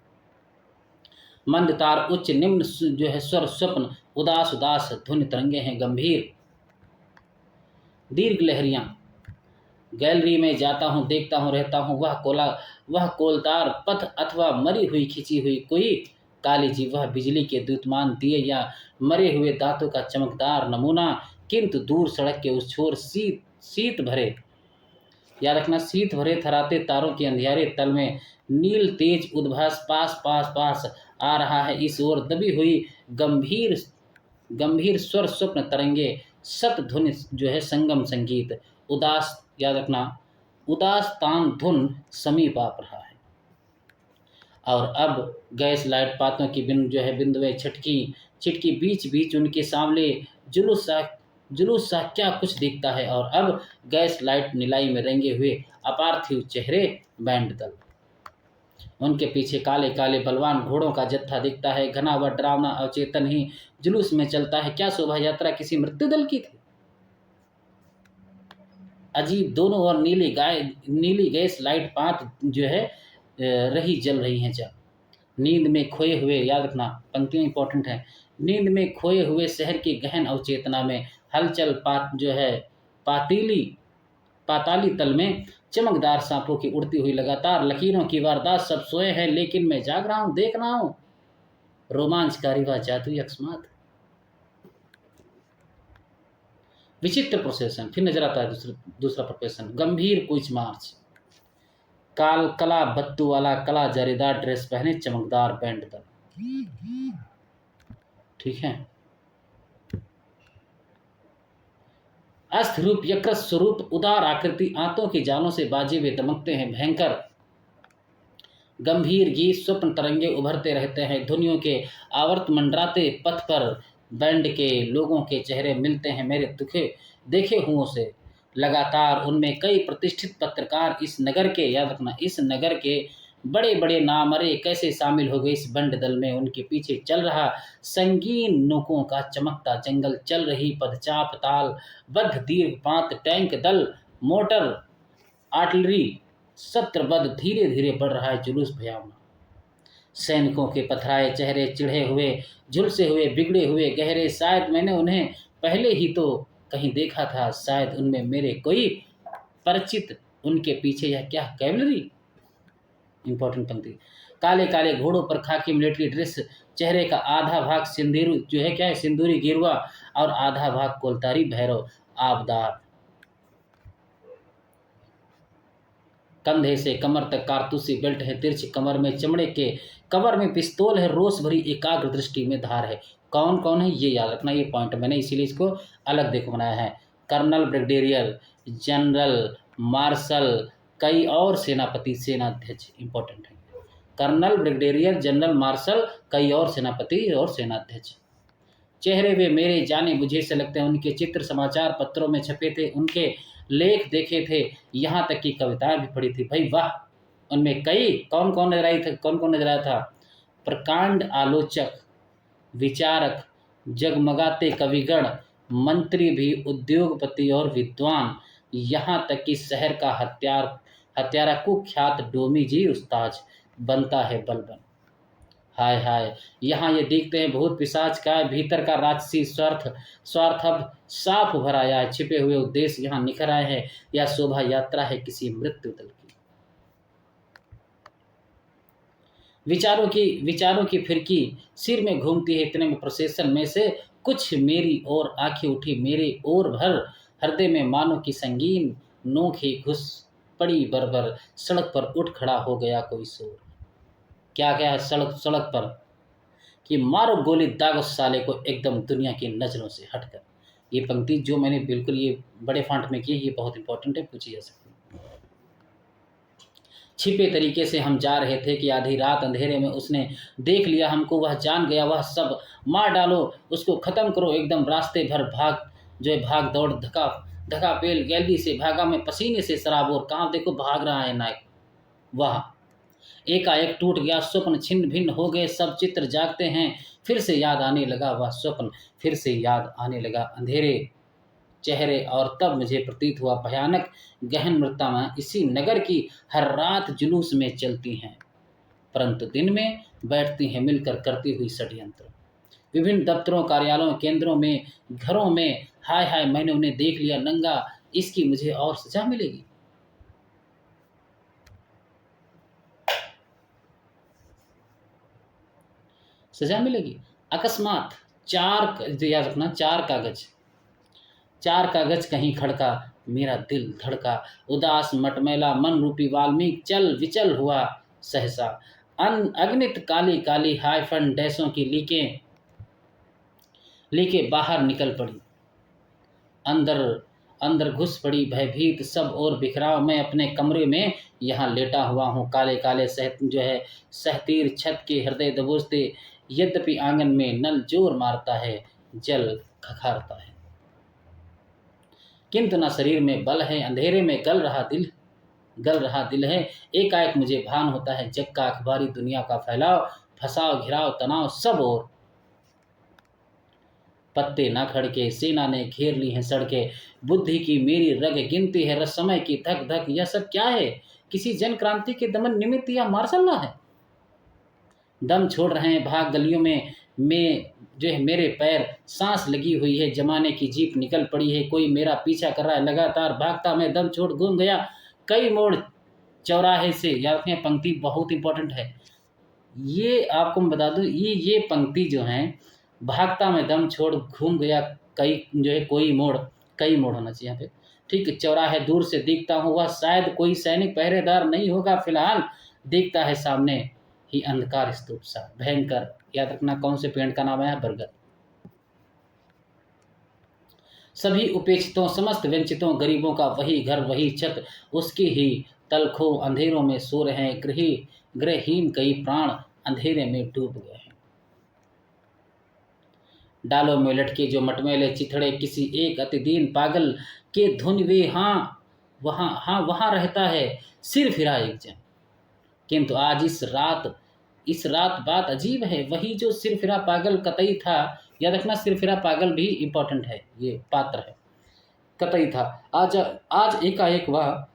मंद तार उच्च निम्न जो है स्वर स्वप्न, उदास उदास ध्वनि तरंगे हैं गंभीर, दीर्घ लहरियां। गैलरी में जाता हूँ, देखता हूँ, रहता हूँ, वह कोलतार पथ अथवा मरी हुई खिंची हुई कोई काली जी, वह बिजली के द्युतिमान दिए या मरे हुए दांतों का चमकदार नमूना, किंतु दूर सड़क के उस छोर शीत भरे, याद रखना शीत भरे थराते तारों के अंधियारे तल में नील तेज उद्भास पास पास पास आ रहा है। इस ओर दबी हुई गंभीर गंभीर स्वर स्वप्न तरंगे, सत धुन जो है संगम संगीत, उदास, याद रखना उदास तान धुन समीप आ रहा है। और अब गैस लाइट पातों की जो है बिंदुएं छिटकी बीच बीच उनके सामने जुलूस सा क्या कुछ दिखता है। और अब गैस लाइट निलाई में रंगे हुए अपार्थिव चेहरे बैंड दल, उनके पीछे काले काले बलवान घोड़ों का जत्था दिखता है, घना व डरावना अवचेतन ही जुलूस में चलता है। क्या शोभा यात्रा किसी मृत्यु दल की थी। अजीब, दोनों ओर नीली गैस लाइट पात जो है रही जल रही हैं। जब नींद में खोए हुए, याद रखना पंक्तियां इंपॉर्टेंट है, नींद में खोए हुए शहर की गहन अवचेतना में हलचल जो है पाताली तल में चमकदार सांपों की उड़ती हुई लगातार लकीरों की वारदात, सब सोए हैं लेकिन मैं जाग रहा हूं, देख रहा हूं रोमांचकारी व जादुई अकस्मात। विचित्र प्रोसेसन, फिर नजर आता है दूसरा प्रोफेशन, गंभीर कुछ मार्च, कला बत्तू वाला, कला जरीदार ड्रेस पहने चमकदार बैंड दल। ठीक है। अस्थ रूप, यकृत स्वरूप, उदार आकृति, आंतों की जालों से बाजे हुए दमकते हैं भयंकर गंभीर गीत, स्वप्न तरंगे उभरते रहते हैं धुनियों के आवर्त मंडराते पथ पर। बैंड के लोगों के चेहरे मिलते हैं मेरे देखे हुओं से लगातार। उनमें कई प्रतिष्ठित पत्रकार इस नगर के, याद रखना इस नगर के बड़े बड़े नामरे कैसे शामिल हो गए इस बंड दल में। उनके पीछे चल रहा संगीन नोकों का चमकता जंगल, चल रही पदचाप ताल बद्ध दीर्घपात टैंक दल, मोटर आर्टिलरी सत्रबद्ध, धीरे धीरे बढ़ रहा है जुलूस भयावना। सैनिकों के पथराए चेहरे, चिढ़े हुए, झुलसे हुए, बिगड़े हुए, गहरे, शायद मैंने उन्हें पहले ही तो कहीं देखा था, शायद उनमें मेरे कोई परिचित। उनके पीछे यह क्या कैवलरी। इंपॉर्टेंट पंक्ति, काले काले घोड़ों पर खाकी मिलिट्री ड्रेस, चेहरे का आधा भाग सिंदूर जो है क्या है सिंदूरी गिरवा और आधा भाग कोलतारी भैरव आबदार। कंधे से कमर तक कारतूसी बेल्ट है, तिरछी कमर में चमड़े के कवर में पिस्तौल है, रोष भरी एकाग्र दृष्टि में धार है। कौन कौन है ये याद रखना, ये पॉइंट मैंने इसीलिए इसको अलग देखो बनाया है। कर्नल, ब्रिगेडियर जनरल, मार्शल, कई और सेनापति, सेनाध्यक्ष इंपॉर्टेंट है। कर्नल, ब्रिगेडियर जनरल, मार्शल, कई और सेनापति और सेनाध्यक्ष। चेहरे वे मेरे जाने बुझे से लगते हैं, उनके चित्र समाचार पत्रों में छपे थे, उनके लेख देखे थे, यहाँ तक कि कविताएं भी पढ़ी थी। भाई वाह, उनमें कई कौन कौन नजर आई थे, कौन कौन नजर आया था? प्रकांड आलोचक, विचारक, जगमगाते कविगण, मंत्री भी, उद्योगपति और विद्वान, यहाँ तक कि शहर का हत्यारा कुख्यात डोमी जी उस्ताद बनता है बलबन। हाय हाय, यहाँ ये देखते हैं भूत पिशाच का भीतर का राजसी स्वार्थ अब साफ उभर आया है, छिपे हुए उद्देश्य यहाँ निखर आए हैं। यह शोभा यात्रा है किसी मृत्यु दल की। विचारों की फिरकी सिर में घूमती है, इतने में प्रोसेसन में से कुछ मेरी और आंखें उठी, मेरे और भर हृदय में मानो की संगीन नोक ही घुस पड़ी बरबर। सड़क पर उठ खड़ा हो गया कोई शोर। क्या क्या है सड़क पर कि मारो गोली दागो साले को एकदम दुनिया की नज़रों से हटकर। ये पंक्ति जो मैंने बिल्कुल ये बड़े फॉन्ट में की है, ये बहुत इंपॉर्टेंट है, पूछी जा सकती है। छिपे तरीके से हम जा रहे थे कि आधी रात अंधेरे में उसने देख लिया हमको, वह जान गया, वह सब मार डालो, उसको ख़त्म करो एकदम। रास्ते भर भाग दौड़ धका पेल गैलरी से भागा मैं पसीने से सराबोर। कहाँ देखो भाग रहा है नायक। वह एकाएक टूट गया स्वप्न, छिन्न भिन्न हो गए सब चित्र, जागते हैं फिर से याद आने लगा वह स्वप्न, फिर से याद आने लगा अंधेरे चेहरे। और तब मुझे प्रतीत हुआ भयानक गहन मृत्युमा इसी नगर की हर रात जुलूस में चलती हैं, परंतु दिन में बैठती हैं मिलकर करती हुई षड्यंत्र। विभिन्न दफ्तरों, कार्यालयों, केंद्रों में, घरों में। हाय हाय, मैंने उन्हें देख लिया नंगा, इसकी मुझे और सजा मिलेगी। सजा मिलेगी। अकस्मात याद रखना, चार कागज कहीं खड़का, मेरा दिल धड़का, उदास मटमैला मन रूपी वाल्मीकि चल विचल हुआ सहसा। अगणित काली काली हाइफन डैशों की लीकें बाहर निकल पड़ी, अंदर घुस पड़ी भयभीत सब और बिखराव। मैं अपने कमरे में यहाँ लेटा हुआ हूँ, काले काले सहतीर छत के हृदय दबोचते, यद्यपि आंगन में नल जोर मारता है, जल खखारता है, किंतु न शरीर में बल है, अंधेरे में गल रहा दिल है। एकाएक मुझे भान होता है जग का अखबारी दुनिया का फैलाव, फसाव घिराव तनाव सब और। पत्ते न खड़के, सेना ने घेर ली हैं सड़कें, बुद्धि की मेरी रग गिनती है, रस समय की धक धक। यह सब क्या है? किसी जन क्रांति के दमन निमित्त या मार्शल लॉ है? दम छोड़ रहे हैं भाग गलियों में जो है मेरे पैर, सांस लगी हुई है, जमाने की जीप निकल पड़ी है, कोई मेरा पीछा कर रहा है, लगातार भागता मैं दम छोड़ घूम गया कई मोड़ चौराहे से। याद रखें, पंक्ति बहुत इंपॉर्टेंट है। ये आपको मैं बता दूं, ये पंक्ति जो है, भागता मैं दम छोड़ घूम गया कई मोड़ होना चाहिए यहाँ पे, ठीक है। चौराहे दूर से देखता हूँ, वह शायद कोई सैनिक पहरेदार नहीं होगा, फिलहाल देखता है सामने ही अंधकार स्तूप सा भयंकर। याद रखना कौन से पेड़ का नाम है? बरगद। सभी उपेक्षितों, समस्त वंचितों, गरीबों का वही घर वही छत, उसकी ही तलखों अंधेरों में सो रहे हैं गृहहीन कई प्राण अंधेरे में डूब गए हैं। डालों में लटके जो मटमैले चिथड़े, किसी एक अतिदीन पागल के धुन वे वहाँ रहता है सिर फिरा एक जन। किंतु आज इस रात बात अजीब है, वही जो सिर फिरा पागल कतई था। याद रखना, सिर फिरा पागल भी इंपॉर्टेंट है, ये पात्र है, कतई था। आज एकाएक वह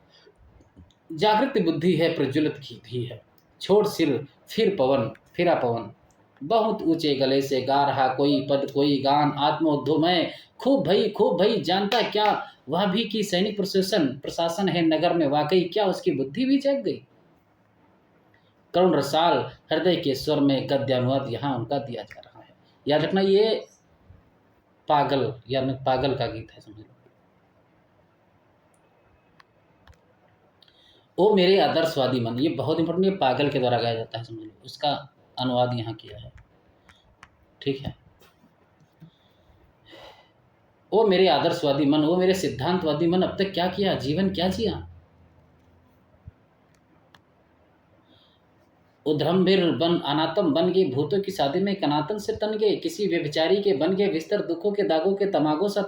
जागृत बुद्धि है, प्रज्वलित की है। छोड़ सिर फिरा पवन, बहुत ऊंचे गले से गा रहा कोई पद कोई गान, आत्मोद्धवमय खूब भई जानता क्या वह भी कि सैनिक प्रशासन है नगर में, वाकई क्या उसकी बुद्धि भी जग गई। करुण रसाल हृदय के स्वर में गद्यानुवाद यहाँ उनका दिया जा रहा है। याद रखना, ये पागल का गीत है, समझ लो। ओ मेरे आदर्शवादी मन, ये बहुत इंपॉर्टेंट, ये पागल के द्वारा गाया जाता है, समझ लो। उसका अनुवाद यहाँ किया है, ठीक है। ओ मेरे आदर्शवादी मन, ओ मेरे सिद्धांतवादी मन, अब तक क्या किया, जीवन क्या जिया। उधमभिर बन अनातम बन गए, भूतों की शादी में कनातन से तन गए, किसी व्यभिचारी के बन गए विस्तर, दुखों के दागों के तमागों सा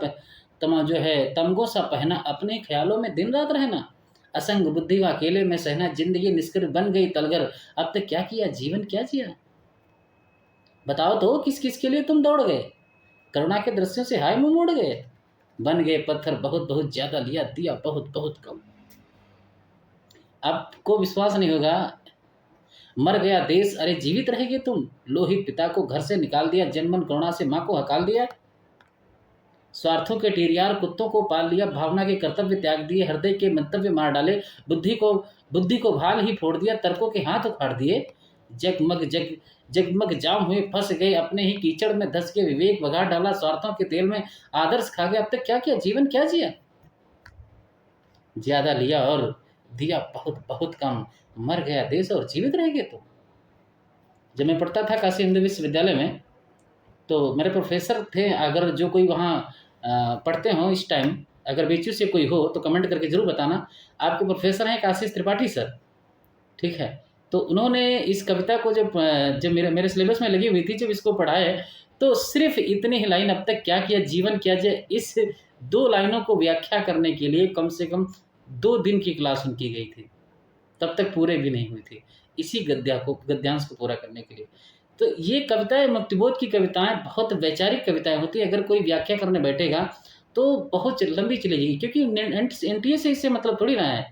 तमा जो है तमगो सा पहना, अपने ख्यालों में दिन रात रहना, असंग बुद्धि व अकेले में सहना, जिंदगी निष्कृत बन गई तलगर, अब तक क्या किया, जीवन क्या जिया। बताओ तो किस किस के लिए तुम दौड़ गए, करुणा के दृश्यों से हाय मुंह मोड़ गए, बन गए पत्थर बहुत बहुत ज्यादा, लिया दिया बहुत बहुत कम। आपको विश्वास नहीं होगा, मर गया देश अरे जीवित रहेगे तुम, लोहित पिता को घर से निकाल दिया, जनमन करुणा से माँ को हकाल दिया, स्वार्थों के टीरियार कुत्तों को पाल लिया, भावना के कर्तव्य त्याग दिए, हृदय के मंतव्य मार डाले, बुद्धि को भाल ही फोड़ दिया, तर्कों के हाथ उखाड़ दिए, जगमग जाम हुए फंस गए, अपने ही कीचड़ में धस के विवेक भगा डाला, स्वार्थों के तेल में आदर्श खा गया, अब तक क्या किया, जीवन क्या जिया। ज्यादा लिया और दिया बहुत बहुत कम, मर गया देश और जीवित रह गए तुम। जब मैं पढ़ता था काशी हिंदू विश्वविद्यालय में, तो मेरे प्रोफेसर थे, अगर जो कोई वहाँ पढ़ते हो इस टाइम, अगर बीचू से कोई हो तो कमेंट करके जरूर बताना। आपके प्रोफेसर हैं काशीष त्रिपाठी सर, ठीक है। तो उन्होंने इस कविता को जब जब मेरे सिलेबस में लगी हुई थी, जब इसको पढ़ाए, तो सिर्फ इतनी ही लाइन, अब तक क्या किया, जीवन क्या जिया, इस 2 लाइनों को व्याख्या करने के लिए कम से कम 2 दिन की क्लास उनकी गई थी, तब तक पूरे भी नहीं हुई थी इसी गद्यांश को पूरा करने के लिए। तो ये कविताएं, मुक्तिबोध की कविताएं बहुत वैचारिक कविताएं होती है, अगर कोई व्याख्या करने बैठेगा तो बहुत लंबी चलेगी, क्योंकि एनटीए से इससे मतलब थोड़ी ना है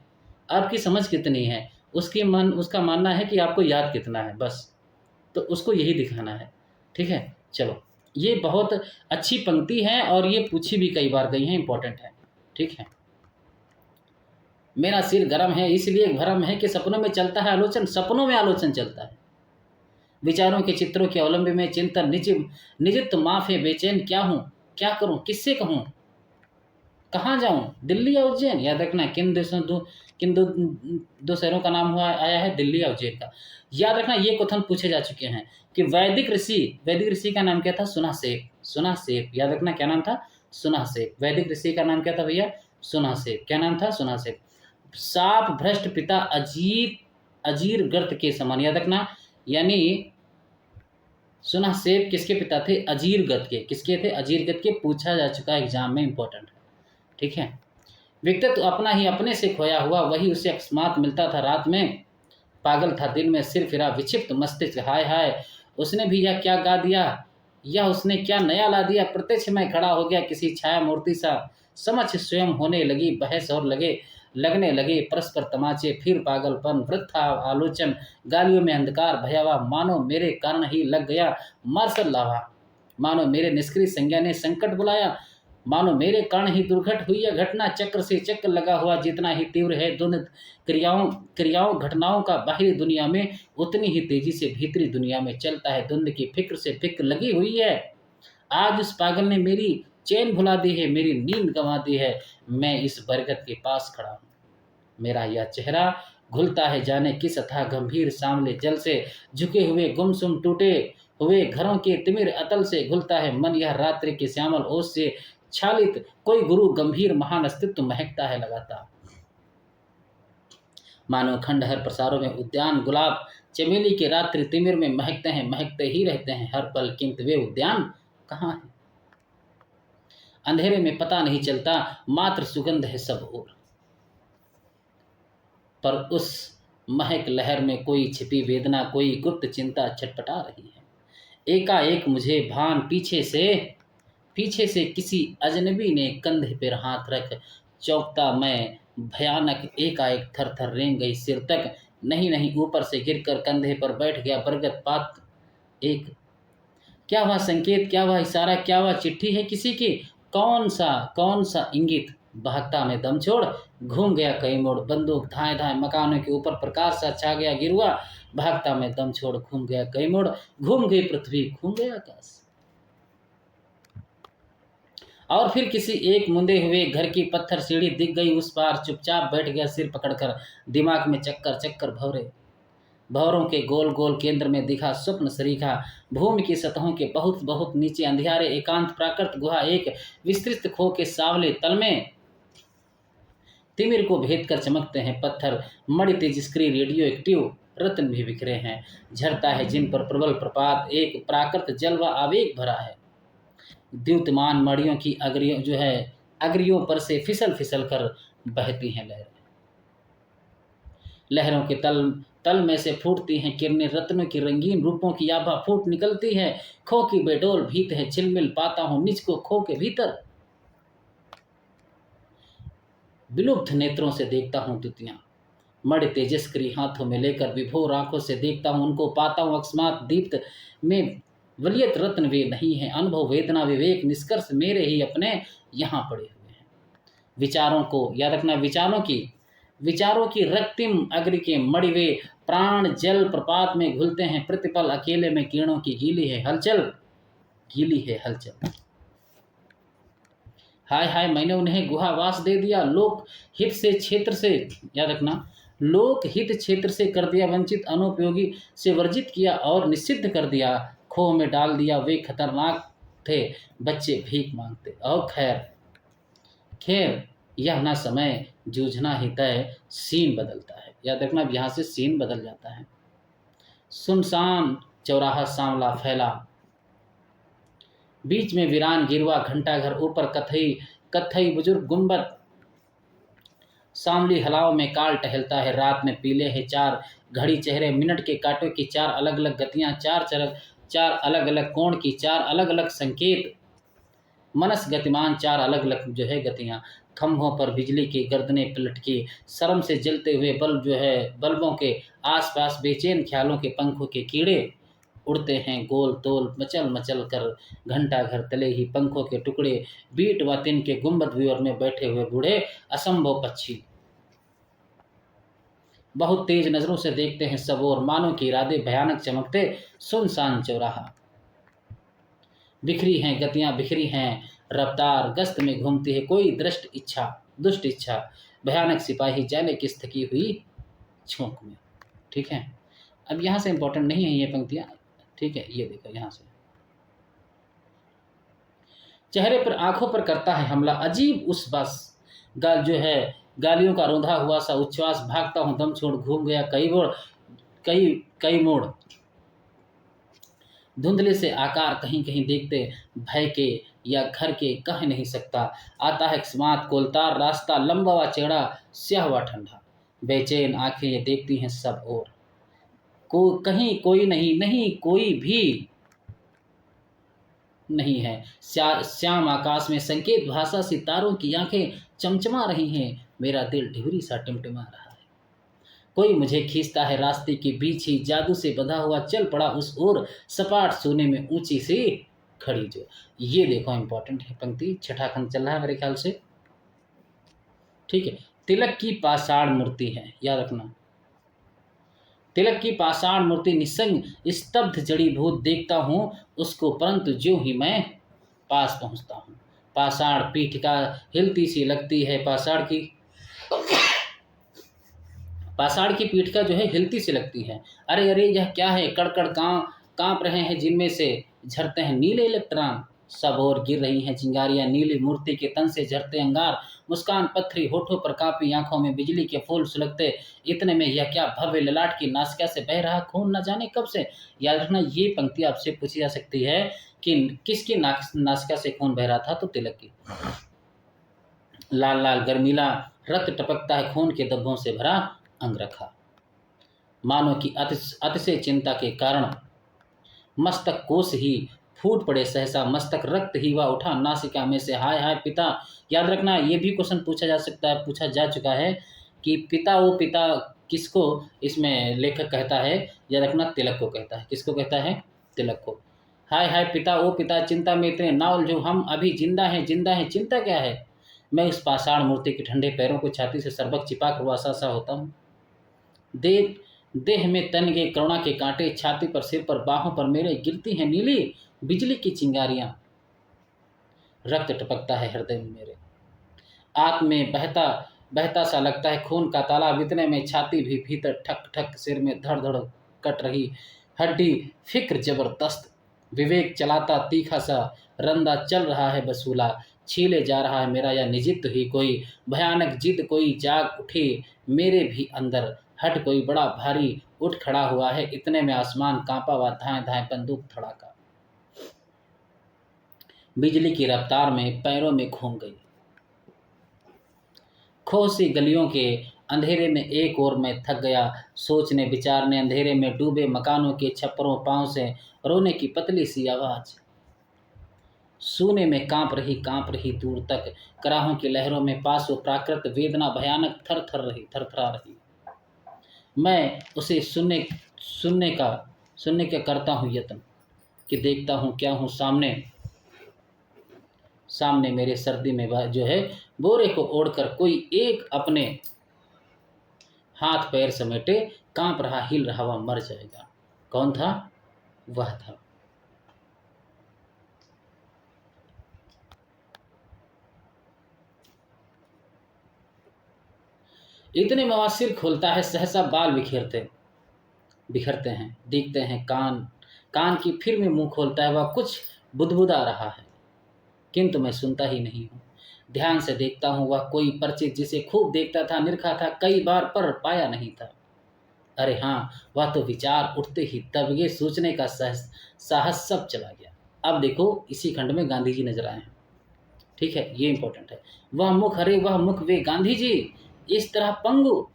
आपकी समझ कितनी है, उसका मानना है कि आपको याद कितना है, बस। तो उसको यही दिखाना है, ठीक है। चलो, ये बहुत अच्छी पंक्ति है और ये पूछी भी कई बार गई है, इंपॉर्टेंट है, ठीक है। मेरा सिर गरम है इसलिए भरम है कि सपनों में चलता है आलोचन, सपनों में आलोचन चलता है, विचारों के चित्रों के अवलंबे में चिंतन, निजित माफ है बेचैन, क्या हूँ क्या करूँ किससे कहूँ, कहाँ जाऊँ दिल्ली या उज्जैन। याद रखना, किन दो शहरों का नाम हुआ आया है, दिल्ली या उज्जैन का। याद रखना, ये क्वेश्चन पूछे जा चुके हैं कि वैदिक ऋषि का नाम क्या था, सुनासेप। याद रखना, क्या नाम था, सुनासेप। वैदिक ऋषि का नाम क्या था भैया, सुनासेप। क्या नाम था, सुनासेप। साप भ्रष्ट पिता अजीर गर्त के समान। याद रखना, यानी सुनासेप किसके पिता थे, अजीर गर्त के। किसके थे, अजीर गर्त के। पूछा जा चुका है एग्जाम में, इंपॉर्टेंट है, ठीक है। व्यक्तित्व अपना ही अपने से खोया हुआ, वही उसे अकस्मात मिलता था रात में, पागल था दिन में सिर फिरा विक्षिप्त मस्तिष्क, हाय हाय उसने भी यह क्या गा दिया, यह उसने क्या नया ला दिया, प्रत्यक्ष में खड़ा हो गया किसी छाया मूर्ति सा, समझ स्वयं होने लगी बहस और लगने लगे परस्पर तमाचे, फिर पागलपन, वृथा आलोचन, गालियों में अंधकार भयावह, मानो मेरे कारण ही लग गया मार्शल लावा, मानो मेरे निष्क्रिय संज्ञा ने संकट बुलाया, मानो मेरे कारण ही दुर्घट हुई यह घटना, चक्र से चक्र लगा हुआ जितना ही तीव्र है द्वंद क्रियाओं घटनाओं का बाहरी दुनिया में, उतनी ही तेजी से भीतरी दुनिया में चलता है द्वंद की फिक्र से फिक्र लगी हुई है। आज उस पागल ने मेरी चैन भुला दी है, मेरी नींद गंवा दी है, मैं इस बरगद के पास खड़ा हूँ, मेरा यह चेहरा घुलता है जाने किस अथाह गंभीर सामले जल से, झुके हुए गुमसुम टूटे हुए घरों के तिमिर अतल से, घुलता है मन यह रात्रि के श्यामल ओस से, छालित कोई गुरु गंभीर महान अस्तित्व महकता है लगातार, मानो खंडहर प्रसारों में उद्यान गुलाब चमेली के रात्रि तिमिर में महकते हैं, महकते ही रहते हैं हर पल, किंतु वे उद्यान कहाँ है, अंधेरे में पता नहीं चलता, मात्र सुगंध है सब ओर, पर उस महक लहर में कोई छिपी वेदना, कोई गुप्त चिंता छटपटा रही है। एकाएक मुझे भान पीछे से किसी अजनबी ने कंधे पर हाथ रख, चौंकता मैं भयानक, एकाएक थर थर रेंग गई सिर तक, नहीं ऊपर से गिरकर कंधे पर बैठ गया बरगद पात एक। क्या वह संकेत, क्या वह इशारा, क्या वह चिट्ठी है किसी की, कौन सा इंगित, भागता में दम छोड़ घूम गया कई मोड़, बंदूक धाए धाए मकानों के ऊपर प्रकाश सा छा गया गिरुआ, भागता में दम छोड़ घूम गया कई मोड़, घूम गई पृथ्वी घूम गया आकाश। और फिर किसी एक मुंदे हुए घर की पत्थर सीढ़ी दिख गई उस पार, चुपचाप बैठ गया सिर पकड़कर। दिमाग में चक्कर चक्कर भौरे, भौरों के गोल गोल केंद्र में दिखा स्वप्न सरीखा। भूमि की सतहों के बहुत बहुत नीचे अंधियारे एकांत प्राकृत गुहा, एक विस्तृत खो के सावले तल में तिमिर को भेद कर चमकते हैं पत्थर। मणि तेजस्क्रिय रेडियो एक्टिव रत्न भी बिखरे हैं। झरता है जिन पर प्रबल प्रपात, एक प्राकृत जल व आवेग भरा है। द्युतिमान मड़ियों की अग्रियों अग्रियों पर से फिसल फिसल कर बहती हैं लहरें। लहरों के तल तल में से फूटती हैं किरणें, रत्नों की रंगीन रूपों की आभा फूट निकलती है। खो की बेडोल भीत है छिलमिल, पाता हूँ निज को खो के भीतर। विलुप्त नेत्रों से देखता हूँ द्युतियाँ, मणि तेजस्क्रिय हाथों में लेकर विभोर आंखों से देखता हूँ उनको। पाता हूँ अकस्मात दीप्त में वलियत रत्न वे नहीं है। अनुभव वेदना विवेक निष्कर्ष मेरे ही अपने यहाँ पड़े हुए हैं। विचारों को याद रखना, विचारों की रक्तिम अग्नि के मणि वे प्राण जल प्रपात में घुलते हैं प्रतिपल। अकेले में किरणों की गीली है हलचल। हाय हाय मैंने उन्हें गुहावास दे दिया, लोक हित से क्षेत्र से, याद रखना, लोक हित क्षेत्र से कर दिया वंचित, अनुपयोगी से वर्जित किया और निषिद्ध कर दिया। खोह में डाल दिया वे खतरनाक थे बच्चे भीख मांगते। और खैर यह ना समय जूझना ही तय, सीन बदलता है। याद रखना यहाँ से सीन बदल जाता है। सुनसान चौराहा सांवला फैला, बीच में वीरान गिरवा घंटाघर, ऊपर कथई बुजुर्ग गुंबद। सांवली हलाव में काल टहलता है, रात में पीले हैं चार घड़ी चेहरे। मिनट के कांटों की चार अलग अलग गतियां, चार अलग अलग कोण की चार अलग अलग संकेत। मनस गतिमान चार अलग अलग गतियां। खंभों पर बिजली की गर्दनें पलटकी, शर्म से जलते हुए बल्बों के आसपास बेचैन ख्यालों के पंखों के कीड़े उड़ते हैं गोल तोल मचल मचल कर। घंटा घर तले ही पंखों के टुकड़े, बीट व तिन के गुंबद व्यूअर में बैठे हुए बूढ़े असंभव पक्षी बहुत तेज नजरों से देखते हैं सब और, मानो के इरादे भयानक चमकते। सुनसान चौराहा, बिखरी हैं गतियां, बिखरी हैं रफ्तार, गश्त में घूमती है कोई दुष्ट इच्छा। भयानक सिपाही जाने किस थकी हुई झोंक में। ठीक है, अब यहाँ से इंपॉर्टेंट नहीं है ये पंक्तियाँ। ठीक है, ये देखो यहाँ से, चेहरे पर आंखों पर करता है हमला अजीब उस बस, गालियों का रोंधा हुआ सा उच्छ्वास। भागता हूँ दम छोड़, घूम गया कई मोड़। धुंधले से आकार कहीं कहीं देखते, भय के या घर के कह नहीं सकता। आता है अकस्मात कोलतार रास्ता, लंबा व चौड़ा, स्याह व ठंडा। बेचैन आंखें ये देखती हैं सब और, कहीं कोई नहीं कोई भी नहीं है। श्याम आकाश में संकेत भाषा सितारों की आंखें चमचमा रही हैं। मेरा दिल ढिवरी सा टिमटिमा रहा है। कोई मुझे खींचता है रास्ते के बीच ही, जादू से बंधा हुआ चल पड़ा उस ओर, सपाट सोने में ऊंची सी खड़ी जो। ये देखो इंपॉर्टेंट है पंक्ति, छठा खंड चल रहा है मेरे ख्याल से। ठीक है, तिलक की पाषाण मूर्ति है, याद रखना, तिलक की पाषाण मूर्ति निसंग स्तब्ध जड़ी भूत। देखता हूँ उसको परंतु ज्यों ही मैं पास पहुँचता हूँ। पाषाण पीठिका हिलती सी लगती है, पाषाण की पीठिका हिलती सी लगती है। अरे अरे यह क्या है, कड़कड़ कांप रहे हैं जिनमें से झरते हैं नीले इलेक्ट्रॉन। सब और गिर रही हैं चिंगारियां, नीली मूर्ति के तन से झरते अंगार। मुस्कान पत्थरी होठों पर कांपी, आंखों में बिजली के फूल सुलगते। इतने में यह क्या, भव्य ललाट की नासिका से बह रहा खून न जाने कब से। याद रखना ये पंक्ति आपसे पूछी जा सकती है कि किसकी नासिका से खून बह रहा था, तो तिलक की। लाल लाल गर्मीला रक्त टपकता है, खून के धब्बों से भरा अंगरखा। मानो कि अतिशय चिंता के कारण मस्तक कोश ही फूट पड़े सहसा, मस्तक रक्त ही हुआ उठा नासिका में से। हाय हाय पिता, याद रखना ये भी क्वेश्चन पूछा जा चुका है कि पिता वो पिता किसको इसमें लेखक कहता है। याद रखना तिलक को कहता है। किसको कहता है? तिलक को। हाय हाय पिता ओ पिता, चिंता में इतने ना उलझो, हम अभी जिंदा हैं। चिंता क्या है? मैं उस पाषाण मूर्ति के ठंडे पैरों को छाती से सरबक चिपा कर वासा होता हूँ। देह में तन के करुणा के कांटे, छाती पर, सिर पर, बाहों पर मेरे गिरती हैं नीली बिजली की चिंगारियां। रक्त टपकता है हृदय में मेरे, आंख में बहता बहता सा लगता है खून का तालाब, इतने में छाती भी भीतर ठक ठक, सिर में धड़ धड़ कट रही हड्डी, फिक्र जबरदस्त, विवेक चलाता तीखा सा रंदा चल रहा है बसूला, छीले जा रहा है मेरा यह निजित ही कोई भयानक जिद, कोई जाग उठे मेरे भी अंदर, हट कोई बड़ा भारी उठ खड़ा हुआ है, इतने में आसमान कांपा हुआ, धाएं धाएं बंदूक धड़ाका, बिजली की रफ्तार में पैरों में घूम गई, खो सी गलियों के अंधेरे में एक और मैं थक गया, सोचने विचारने अंधेरे में डूबे मकानों के छप्परों, पांव से रोने की पतली सी आवाज सूने में कांप रही दूर तक, कराहों की लहरों में पास वो प्राकृत वेदना भयानक थरथरा रही। मैं उसे सुनने का करता हूँ यत्न, कि देखता हूँ क्या हूँ सामने सामने मेरे, सर्दी में जो है बोरे को ओढ़कर कोई एक अपने हाथ पैर समेटे, कांप रहा हिल रहा वह मर जाएगा। कौन था? वह था इतने में वह सिर खोलता है, सहसा बाल बिखरते हैं, दिखते हैं कान की, फिर में मुंह खोलता है, वह कुछ बुदबुदा रहा है, किंतु मैं सुनता ही नहीं हूँ। ध्यान से देखता हूँ, वह कोई परिचित जिसे खूब देखता था, निरखा था कई बार, पर पाया नहीं था। अरे हाँ, वह तो विचार उठते ही तब ये सोचने का साहस सब चला गया। अब देखो इसी खंड में गांधी जी नजर आए हैं, ठीक है, ये इंपॉर्टेंट है। वह मुख, अरे वह मुख, वे गांधी जी इस तरह पंगु।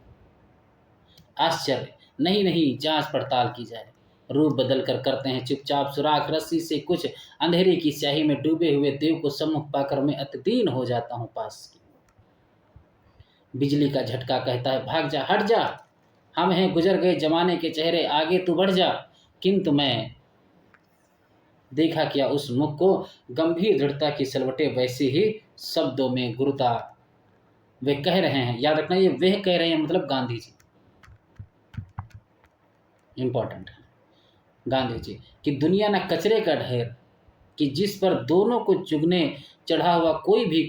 आश्चर्य, नहीं, जांच पड़ताल की जाए। रूप बदल कर करते हैं चुपचाप सुराख, रस्सी से कुछ अंधेरे की स्याही में डूबे हुए देव को सम्मुख पाकर मैं अतिदीन हो जाता हूँ पास की। बिजली का झटका कहता है भाग जा, हट जा, हम हैं गुजर गए जमाने के चेहरे, आगे तू बढ़ जा। किंतु मैं देखा क्या उस मुख को, गंभीर दृढ़ता की सलवटे वैसे ही शब्दों में गुरुता। वे कह रहे हैं, याद रखना ये वे कह रहे हैं मतलब गांधी जी, इंपॉर्टेंट है, गांधी जी, कि दुनिया ना कचरे का ढेर, कि जिस पर दोनों को चुगने चढ़ा हुआ कोई भी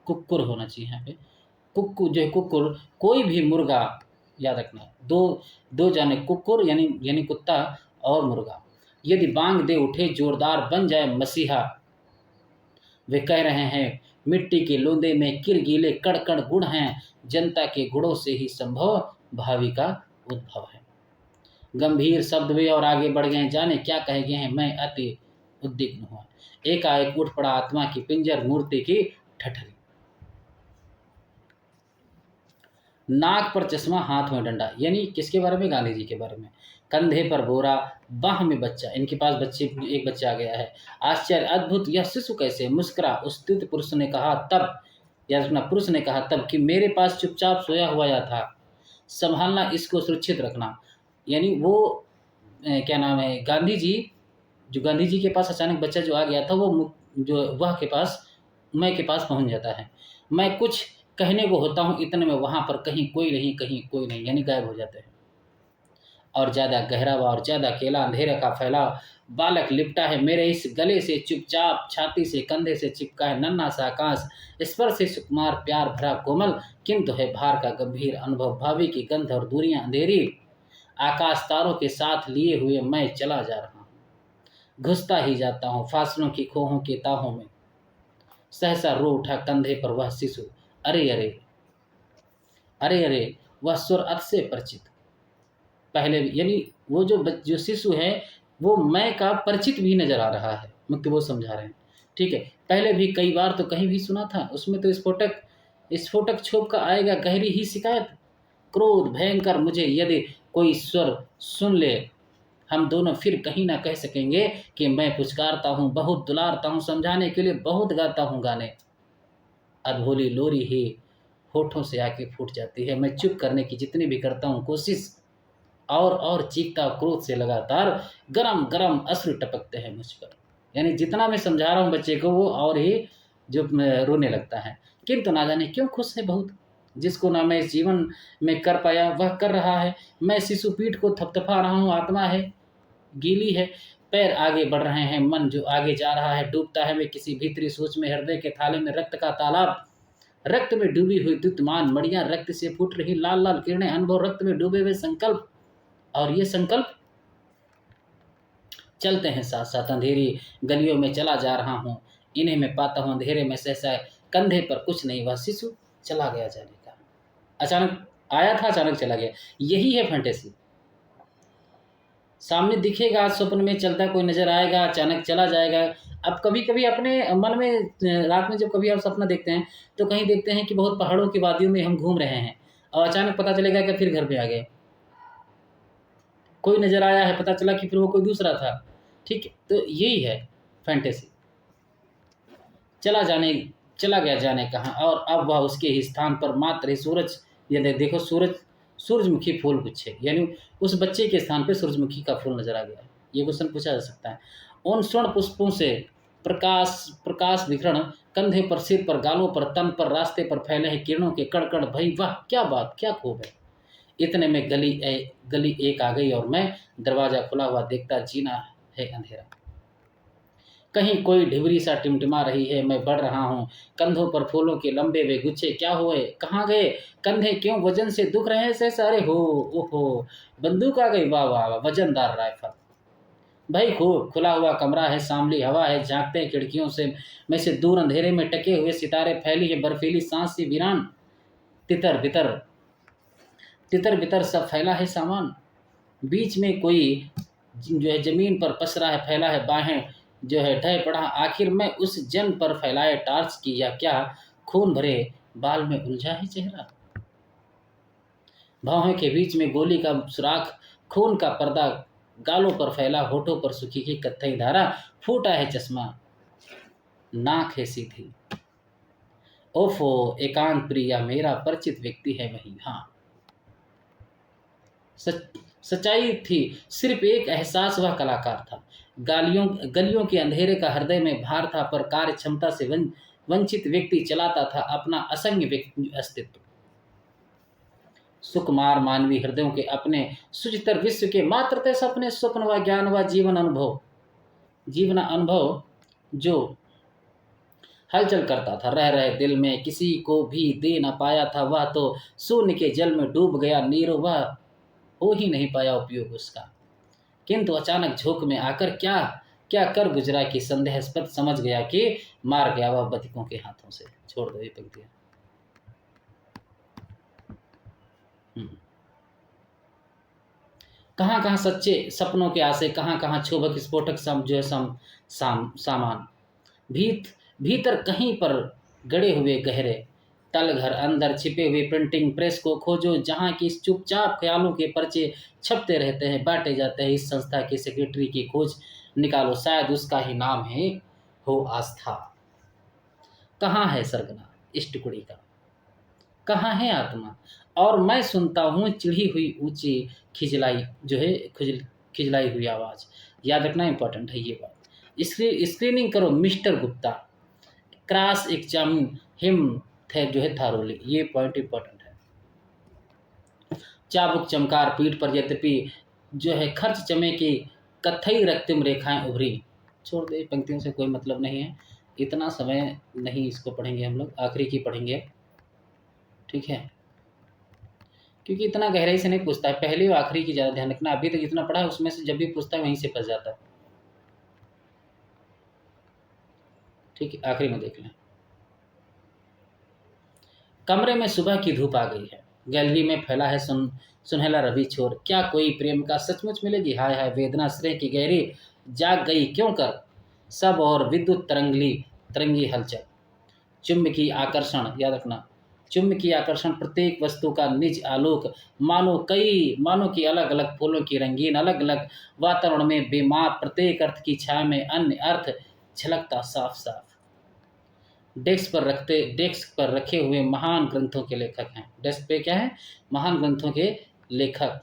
कुक्कुर होना चाहिए। यहाँ पे कुक्कुर कोई भी मुर्गा, याद रखना, दो जाने कुक्कुर यानी कुत्ता और मुर्गा, यदि बांग दे उठे जोरदार बन जाए मसीहा। वे कह रहे हैं मिट्टी के लोंदे में किरगीले कण कण गुण हैं, जनता के गुणों से ही संभव भावी का उद्भव है। गंभीर शब्द वे और आगे बढ़ गए, जाने क्या कह गए हैं, मैं अति उद्विग्न हुआ। एकाएक उठ पड़ा आत्मा की पिंजर, मूर्ति की ठठरी, नाक पर चश्मा, हाथ में डंडा, यानी किसके बारे में? गांधी जी के बारे में। कंधे पर बोरा, बाह में बच्चा, इनके पास एक बच्चा आ गया है। आश्चर्य, अद्भुत, यह शिशु कैसे? मुस्कुरा उस स्थित पुरुष ने कहा तब, या पुरुष ने कहा तब, कि मेरे पास चुपचाप सोया हुआ था, संभालना, इसको सुरक्षित रखना। यानी वो क्या नाम है, गांधी जी, जो गांधी जी के पास अचानक बच्चा जो आ गया था, वो जो वह के पास, मैं के पास पहुंच जाता है। मैं कुछ कहने को होता हूँ, इतने में वहां पर कहीं कोई नहीं, यानी गायब हो जाते हैं। और ज़्यादा गहरा व और ज़्यादा अकेला अंधेरे का फैलाव, बालक लिपटा है मेरे इस गले से चुपचाप, छाती से कंधे से चिपका है नन्हा सा आकाश, स्पर्श से सुकुमार प्यार भरा कोमल, किंतु है भार का गंभीर अनुभव, भावी की गंध और दूरियां अंधेरी, आकाश तारों के साथ लिए हुए मैं चला जा रहा हूँ, घुसता ही जाता हूँ फासलों की खोहों के ताहों में। सहसा रो उठा कंधे पर वह शिशु, अरे अरे अरे अरे, वह स्वर अत से परिचित। पहले यानी वो जो शिशु है वो मैं का परिचित भी नजर आ रहा है, मुक्ति वो समझा रहे हैं, ठीक है। पहले भी कई बार तो कहीं भी सुना था, उसमें तो स्फोटक क्षोभ का आएगा गहरी ही शिकायत, क्रोध भयंकर मुझे यदि कोई स्वर सुन ले, हम दोनों फिर कहीं ना कह सकेंगे कि मैं पुचकारता हूँ, बहुत दुलारता हूँ, समझाने के लिए बहुत गाता हूँ गाने, अधभोली लोरी ही होठों से आके फूट जाती है। मैं चुप करने की जितनी भी करता हूँ कोशिश, और चीखता क्रोध से लगातार गरम गरम अश्रु टपकते हैं मुझ पर। यानी जितना मैं समझा रहा हूँ बच्चे को, वो और ही जो रोने लगता है। किंतु ना जाने क्यों खुश है बहुत, जिसको ना मैं इस जीवन में कर पाया वह कर रहा है। मैं शिशु पीठ को थपथपा रहा हूँ, आत्मा है गीली है, पैर आगे बढ़ रहे हैं, मन जो आगे जा रहा है, डूबता है मैं किसी भीतरी सोच में, हृदय के थाले में रक्त का तालाब, रक्त में डूबी हुई द्युतिमान मड़ियां, रक्त से फूट रही लाल लाल किरणें, अनुभव रक्त में डूबे हुए संकल्प, और ये संकल्प चलते हैं साथ साथ। अंधेरी गलियों में चला जा रहा हूँ, इन्हें मैं पाता हूँ अंधेरे में सहसा, कंधे पर कुछ नहीं, वह शिशु चला गया जाने का। अचानक आया था, अचानक चला गया, यही है फैंटेसी। सामने दिखेगा, स्वप्न में चलता कोई नजर आएगा, अचानक चला जाएगा। अब कभी कभी अपने मन में रात में जब कभी आप सपना देखते हैं तो कहीं देखते हैं कि बहुत पहाड़ों की वादियों में हम घूम रहे हैं, और अचानक पता चलेगा कि फिर घर पे आ गए, कोई नजर आया है, पता चला कि फिर वो कोई दूसरा था। ठीक है, तो यही है फैंटेसी। चला गया जाने कहाँ, और अब वह उसके ही स्थान पर मात्र ही सूरज, ये देखो सूरजमुखी फूल गुच्छे, यानी उस बच्चे के स्थान पे सूरजमुखी का फूल नजर आ गया है। ये क्वेश्चन पूछा जा सकता है। उन स्वर्ण पुष्पों से प्रकाश प्रकाश विकरण, कंधे पर, सिर पर, गालों पर, तन पर, रास्ते पर फैले हैं किरणों के कड़कड़, भई वाह क्या बात, क्या खूब है। इतने में गली एक आ गई, और मैं दरवाजा खुला हुआ देखता, जीना है अंधेरा। कहीं कोई ढिबरी सा टिमटिमा रही है, मैं बढ़ रहा हूँ, कंधों पर फूलों के लंबे वे गुच्छे, क्या हुए, कहाँ गए, कंधे क्यों वजन से दुख रहे हैं, से सारे हो, ओहो, बंदूक आ गई, वाह वाह वाह, वजनदार राइफल। भाई खूब खुला हुआ कमरा है, सामली हवा है, झांकते हैं खिड़कियों से में से दूर अंधेरे में टके हुए सितारे, फैली है बर्फीली सांस सी वीरान, तितर बितर तितर बितर सब फैला है सामान। बीच में कोई जो है जमीन पर पसरा है, फैला है बाहें, जो है ढह पड़ा, आखिर मैं उस जन पर फैलाए टार्च की या क्या, खून भरे बाल में उलझा है चेहरा। भौहें के बीच में गोली का सुराख, खून का पर्दा गालों पर फैला, होठों पर सूखी की कत्थई धारा, फूटा है चश्मा, नाक है सीधी। ओफो, एकांत प्रिया मेरा परिचित व्यक्ति है वही, हाँ सच्चाई थी, सिर्फ एक एहसास, वह कलाकार था। गलियों के अंधेरे का हृदय में भार था, पर कार्य क्षमता से वंचित व्यक्ति चलाता था अपना असंग अस्तित्व। सुकुमार मानवीय हृदयों के अपने सुचितर विश्व के मात्र थे सपने, स्वप्न व ज्ञान व जीवन अनुभव जो हलचल करता था रह रहे दिल में, किसी को भी दे न पाया था वह, तो शून्य के जल में डूब गया नीरो, वह हो ही नहीं पाया उपयोग उसका। किंतु अचानक झोंक में आकर क्या क्या कर गुजरा कि संदेहास्पद समझ गया कि मार गया वह बतिकों के हाथों से। छोड़ दो ये पंक्तियां। कहाँ कहाँ सच्चे सपनों के आसे, कहाँ कहाँ क्षोभक स्फोटक सामान, भीतर कहीं पर गड़े हुए गहरे तल घर, अंदर छिपे हुए प्रिंटिंग प्रेस को खोजो, जहाँ की चुपचाप ख्यालों के पर्चे छपते रहते हैं, बांटे जाते हैं। इस संस्था के सेक्रेटरी की खोज निकालो, शायद उसका ही नाम है हो आस्था। कहाँ है सरगना इस टुकड़ी का, कहाँ है आत्मा, और मैं सुनता हूँ चिढ़ी हुई ऊंची खिजलाई, जो है खिजलाई हुई आवाज़। याद रखना इंपॉर्टेंट है ये बात। स्क्रीनिंग करो mister Gupta, cross examine him थे जो है थारोली, ये पॉइंट इंपॉर्टेंट है। चाबुक चमकार पीठ पर, यद्यपि जो है खर्च चमे की कथई रक्तिम रेखाएं उभरी। छोड़ दे, पंक्तियों से कोई मतलब नहीं है, इतना समय नहीं इसको पढ़ेंगे हम लोग, आखिरी की पढ़ेंगे, ठीक है, क्योंकि इतना गहराई से नहीं पूछता है, पहले और आखिरी की ज़्यादा ध्यान रखना। अभी तक जितना पढ़ा है उसमें से जब भी पूछता है वहीं से फंस जाता है, ठीक है, आखिरी में देख लें। कमरे में सुबह की धूप आ गई है, गैलरी में फैला है सुनहला रवि छोर, क्या कोई प्रेम का सचमुच मिलेगी, हाय हाय वेदना श्रेय की गहरी जाग गई क्यों कर, सब और विद्युत तरंगी हलचल, चुंबकीय आकर्षण, याद रखना, चुंबकीय आकर्षण प्रत्येक वस्तु का निज आलोक, मानो कि अलग अलग फूलों की रंगीन अलग अलग वातावरण में बेमाप प्रत्येक अर्थ की छाया में अन्य अर्थ झलकता साफ साफ। डेस्क पर रखे हुए महान ग्रंथों के लेखक हैं, डेस्क पे क्या है, महान ग्रंथों के लेखक,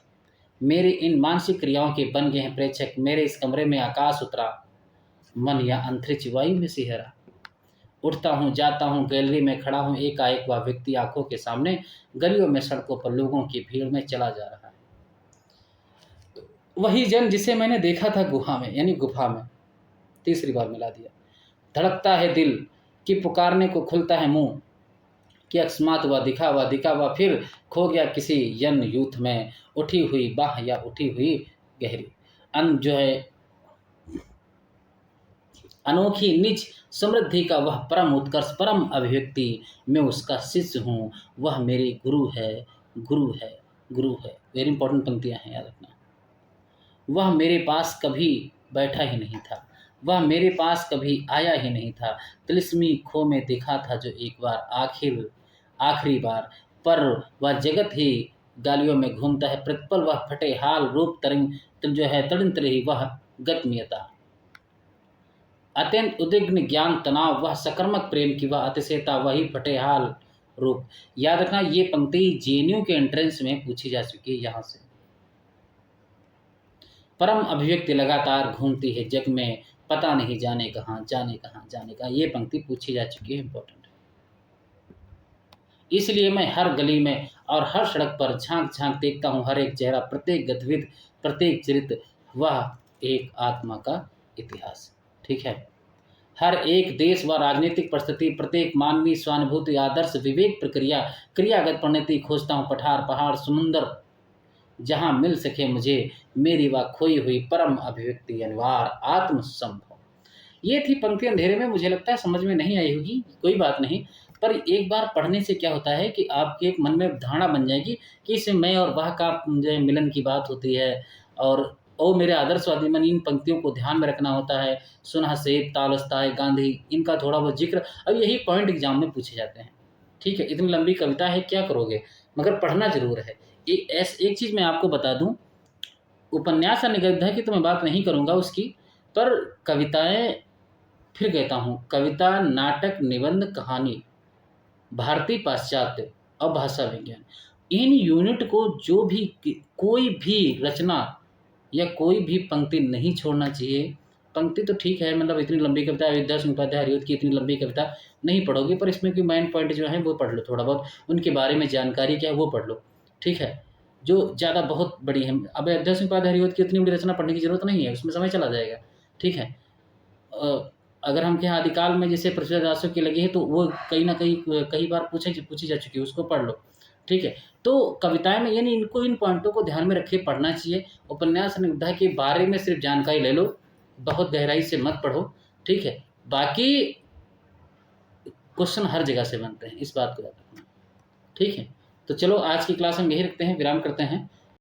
मेरी इन मानसिक क्रियाओं के बन गए हैं प्रेक्षक, मेरे इस कमरे में आकाश उतरा, मन या अंतरिक्ष वायु में सिहरा, उठता हूँ जाता हूँ गैलरी में खड़ा हूँ, एकाएक वह व्यक्ति आंखों के सामने, गलियों में सड़कों पर लोगों की भीड़ में चला जा रहा है। वही जन जिसे मैंने देखा था गुहा में, यानी गुफा में, तीसरी बार मिला दिया। धड़कता है दिल कि पुकारने को खुलता है मुंह, कि अकस्मात दिखा हुआ फिर खो गया किसी यन यूथ में, उठी हुई बाह या उठी हुई गहरी। अन जो है अनोखी निज समृद्धि का वह परम उत्कर्ष, परम अभिव्यक्ति, मैं उसका शिष्य हूँ, वह मेरे गुरु है, गुरु है, गुरु है। वेरी इंपॉर्टेंट पंक्तियां हैं, याद रखना। वह मेरे पास कभी बैठा ही नहीं था, वह मेरे पास कभी आया ही नहीं था, तिलिस्मी खो में देखा था जो एक बार, आखिरी बार, पर वह जगत ही गालियों में घूमता है, प्रतिपल वह फटे हाल रूप तरंग जो है तड़िंत रही वह गतमीयता, अत्यंत उद्विग्न ज्ञान तनाव, वह सकर्मक प्रेम की वह अतिशयता, वही फटे हाल रूप। याद रखना, ये पंक्ति जेएनयू के एंट्रेंस में पूछी जा चुकी है। यहाँ से परम अभिव्यक्ति लगातार घूमती है जग में, पता नहीं जाने कहाँ, जाने कहाँ, जाने कहाँ, ये पंक्ति पूछी जा चुकी है, इंपॉर्टेंट। इसलिए मैं हर गली में और हर सड़क पर झांक झांक देखता हूँ हर एक चेहरा, प्रत्येक गतिविधि, प्रत्येक चरित्र, वह एक आत्मा का इतिहास। ठीक है। हर एक देश व राजनीतिक परिस्थिति, प्रत्येक मानवीय स्वानुभूति, आदर्श, विवेक, प्रक्रिया, क्रियागत परिणति खोजता हूँ, पठार पहाड़ समुंदर, जहाँ मिल सके मुझे मेरी वह खोई हुई परम अभिव्यक्ति, अनिवार्य आत्म संभव। ये थी पंक्ति अंधेरे में। मुझे लगता है समझ में नहीं आई होगी, कोई बात नहीं, पर एक बार पढ़ने से क्या होता है कि आपके एक मन में धारणा बन जाएगी कि इसमें मैं और वह का जो है मिलन की बात होती है, और ओ मेरे आदर्शवादी मन, इन पंक्तियों को ध्यान में रखना होता है। सुना सेब तालस्ताय गांधी, इनका थोड़ा बहुत जिक्र, अब यही पॉइंट एग्जाम में पूछे जाते हैं। ठीक है, इतनी लंबी कविता है, क्या करोगे, मगर पढ़ना जरूर है। एक चीज़ मैं आपको बता दूं, उपन्यास और निगद्य की तो मैं बात नहीं करूंगा उसकी, पर कविताएं फिर कहता हूँ, कविता, नाटक, निबंध, कहानी, भारतीय पाश्चात्य और भाषा विज्ञान, इन यूनिट को जो भी कोई भी रचना या कोई भी पंक्ति नहीं छोड़ना चाहिए। पंक्ति तो ठीक है, मतलब इतनी लंबी कविता अयोध्या सिंह उपाध्याय हरिऔध की इतनी लंबी कविता नहीं पढ़ोगे, पर इसमें कोई मेन पॉइंट जो है वो पढ़ लो, थोड़ा बहुत उनके बारे में जानकारी क्या है वो पढ़ लो। ठीक है, जो ज़्यादा बहुत बड़ी है, अब अयोध्या सिंह उपाध्याय हरिऔध की इतनी बड़ी रचना पढ़ने की जरूरत नहीं है, उसमें समय चला जाएगा। ठीक है, अगर हम कहें आदिकाल में जैसे पृथ्वीदासों की लगी है, तो वो कहीं ना कहीं कई बार पूछी जा चुकी है, उसको पढ़ लो। ठीक है, तो कविताएं में यानी इनको, इन पॉइंटों को ध्यान में रखे पढ़ना चाहिए। उपन्यास निगद्य के बारे में सिर्फ जानकारी ले लो, बहुत गहराई से मत पढ़ो। ठीक है, बाकी क्वेश्चन हर जगह से बनते हैं, इस बात को याद रखना। ठीक है, तो चलो आज की क्लास हम यही रखते हैं, विराम करते हैं।